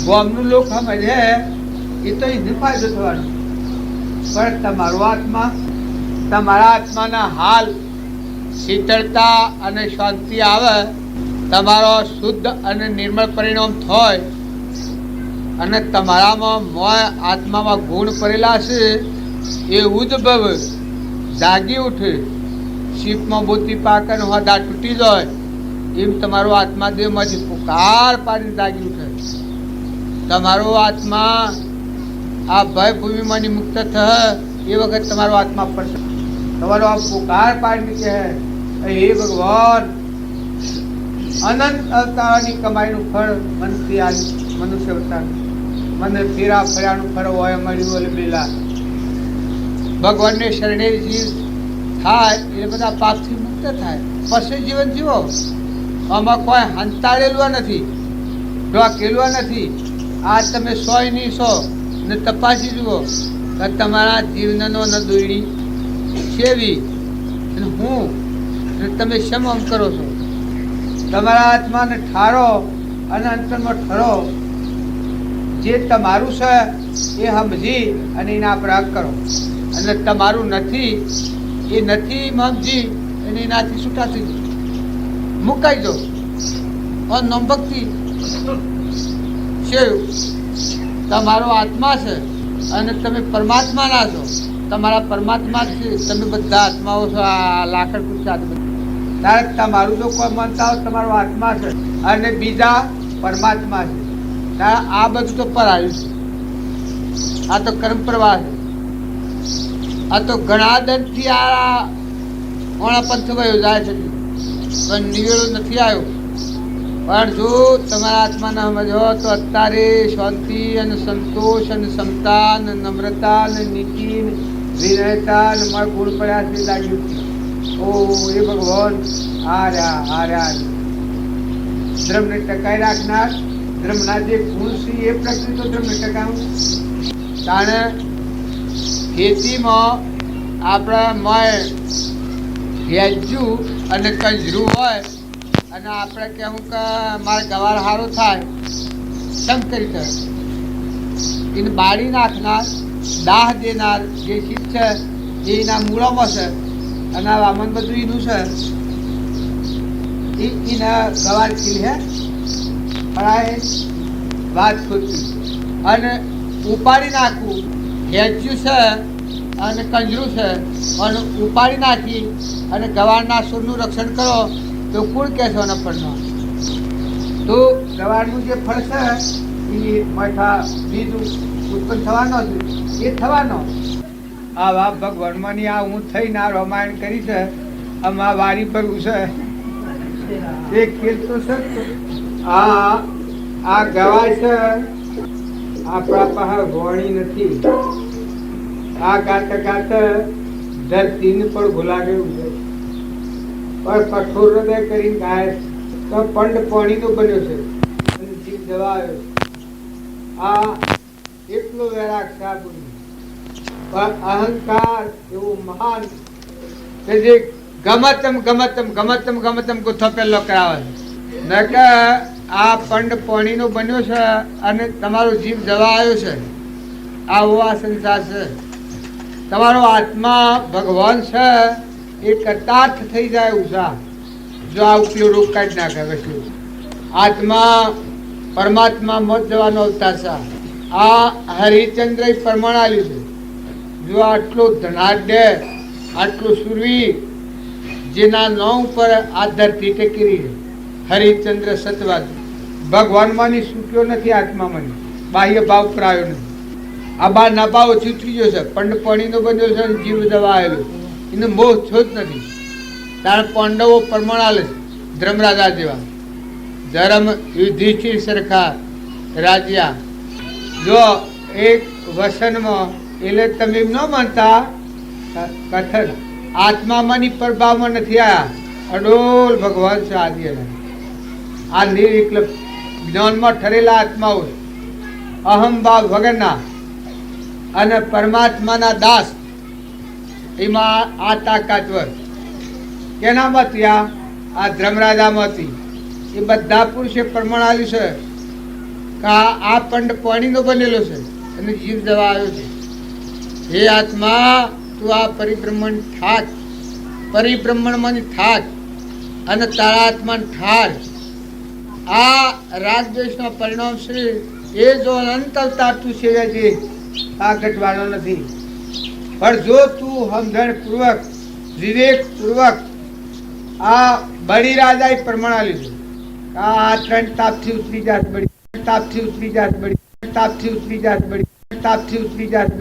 ગામનું લોક હા મજે એ તો એને ફાયદો થવાનો. પણ તમારો આત્મા, તમારા આત્માના હાલ શીતળતા અને શાંતિ આવે, તમારો શુદ્ધ અને નિર્મળ પરિણામ થાય અને તમારામાં મોય આત્મામાં ગુણ પડેલા છે એ ઉદ્ભવ જાગી ઉઠે. શીપમાં મોતી પાક અને હોદા તૂટી જાય એમ તમારો આત્મા દેહમાંથી પુકાર પાડીને જાગી ઉઠે. તમારો આત્મા આ ભય ભૂમિમાંથી મુક્ત થશે એ વખત તમારો આત્મા પડશે. તમારો આ પુકાર પાડીને કહે હે ભગવાન, અનંત અવતારની કમાઈનું ફળ મનથી આવ્યું, મનુષ્ય અવતાર મને ફેરા ફર્યાનું ફળ હોય મળ્યું એટલે બેલા. ભગવાનને શરણે જીવ થાય એ બધા પાપથી મુક્ત થાય, પછી જીવન જીવો. આમાં કોઈ હંતાડેલું નથી, ઢોકેલું નથી. આ તમે સોય નહીં સો ને તપાસી જુઓ કે તમારા જીવનનો ન દોડી સેવી હું તમે શમ આમ કરો છો. તમારા આત્માને ઠારો અને અંતરમાં ઠરો. જે તમારું છે એ સમજી અને એના પ્રયોગ કરો અને તમારું નથી એ નથી સમજી અને એનાથી છૂટા થઈ જાય, મુકાઈ દો. નમ ભક્તિ છે. તમારો આત્મા છે અને તમે પરમાત્માના છો. તમારા પરમાત્મા છે, તમે બધા આત્માઓ છો. આ લાકડ પૂછા ત્યારે તમારું જો કોઈ માનતા હોય તમારો આત્મા છે અને બીજા પરમાત્મા છે, ત્યારે આ બધું તો પર આવ્યું છે. આ તો કર્મ પ્રવાહ છે. આ તો ઘણા દંડથી આ ઓણા પંથ વયો જાય છે પણ નિવેડો નથી આવ્યો. પણ જો તમારા આત્માને સમજો તો અત્યારે શાંતિ અને સંતોષ અને ક્ષમતા અને નમ્રતા અને નીતિ વિનયતા અને મારા ગુણ પડ્યા છે લાગ્યું. ઓ એ ભગવાન આર્યા ધર્મને ટકાઈ રાખનાર, ધર્મના જે ગુણ છે એ પ્રકૃતિ તો ધર્મને ટકાવું. તાણે ખેતીમાં આપણા મય ભેજ્યું અને કંજરું હોય અને આપણે કહેવું કે મારે ગવાર સારો થાય સમ કરી દે એને બાળી નાખનાર, દાહ દેનાર જે શીત છે એ એના મૂળામાં છે અને આ વામન બધું એનું છે. એના ગવાર ખીલી હે પણ આ વાત ખોટી અને ઉપાડી નાખવું ભેજ્યું છે અને કંજરું છે અને ઉપાડી નાખી અને ગવારના સૂરનું રક્ષણ કરો તો કોણ કહે છે? તો ગવારનું જે ફળ છે એ મઠા બીજ ઉત્પન્ન થવાનો છે એ થવાનો. આવા ભગવાનમાંની આ હું થઈને આ રામાયણ કરી છે આમાં વારી પર છે એ ખેલ તો સત્ય. આ ગવાય છે આપણા પાસે વણી નથી. આ ગાત ગાત ધરતીને પણ ભૂલા ગયું છે પણ કઠોર હૃદય કરીને ગાય તો પંડ પાણીનો બન્યો છે અને જીવ જવા આવ્યો છે. આ એટલો વૈરાગ છે આ પુરુષ. પણ અહંકાર એવો મહાન કે જે ગમતમ ગુથ્થો પેલો કરાવે ન કે આ પંડ પાણીનો બન્યો છે અને તમારો જીવ જવા આવ્યો છે. આવો આ સંસાર છે. તમારો આત્મા ભગવાન છે એ કટાર્થ થઈ જાય ઉષા જો આ ઉપલો રોગ કાઢી નાખે. પછી આત્મા પરમાત્મા મત જવાનો અવતાર છે. આ હરિચંદ્ર પ્રમાણ આલ્યું છે. જો આટલો ધનાઢ્ય આટલો સુરવીર જેના નામ ઉપર આ ધરતી ટેકી રહી હરિચંદ્ર સતવાદ ભગવાનમાંની છૂટ્યો નથી. આત્મામાં બાહ્ય ભાવ પરાયો નથી. આ બાર ના ભાવ છૂટી ગયો છે. પંડ પાણીનો બન્યો છે અને જીવ જવા આવેલો એનો મોહ છો જ નથી. તારા પાંડવો પરમાણાલે છે ધર્મરાજા જેવા ધર્મ યુધિષ્ઠિર સરખા રાજ્યા. જો એક વસનમાં એટલે તમે એમ ન માનતા કથન આત્મામાંની પ્રભાવમાં નથી આયા. અડોલ ભગવાન છે આદિ આ નિર્વિકલ્પ જ્ઞાનમાં ઠરેલા આત્માઓ અહમ ભાવ વગરના અને પરમાત્માના દાસ એમાં આ તાકાતવર કેનામાં હતી? આ ધર્મરાજામાં હતી. એ બધા પુરુષે પ્રમાણ આવ્યું છે કે આ પંડ પાણીનો બનેલો છે અને જીવ જવા આવ્યો છે. હે આત્મા તું આ પરિભ્રમણ થાક, પરિભ્રમણમાંથી થાક અને તારા આત્માને ઠાર. આ રાગ દ્વેષનો પરિણામ છે એ જો અનંત અવતાર તું સેવે છે આ ઘટવાનો નથી. પણ જો તું સમજણ પૂર્વક વિવેક પૂર્વક આ બળી રાજાએ પ્રમાણ લીધું આ ત્રણ તાપથી ઉતરી જાત બળી, તાપથી ઉતરી જાત બળી, તાપથી ઉતરી જાત બળી, તાપથી ઉતરી જાત બળી.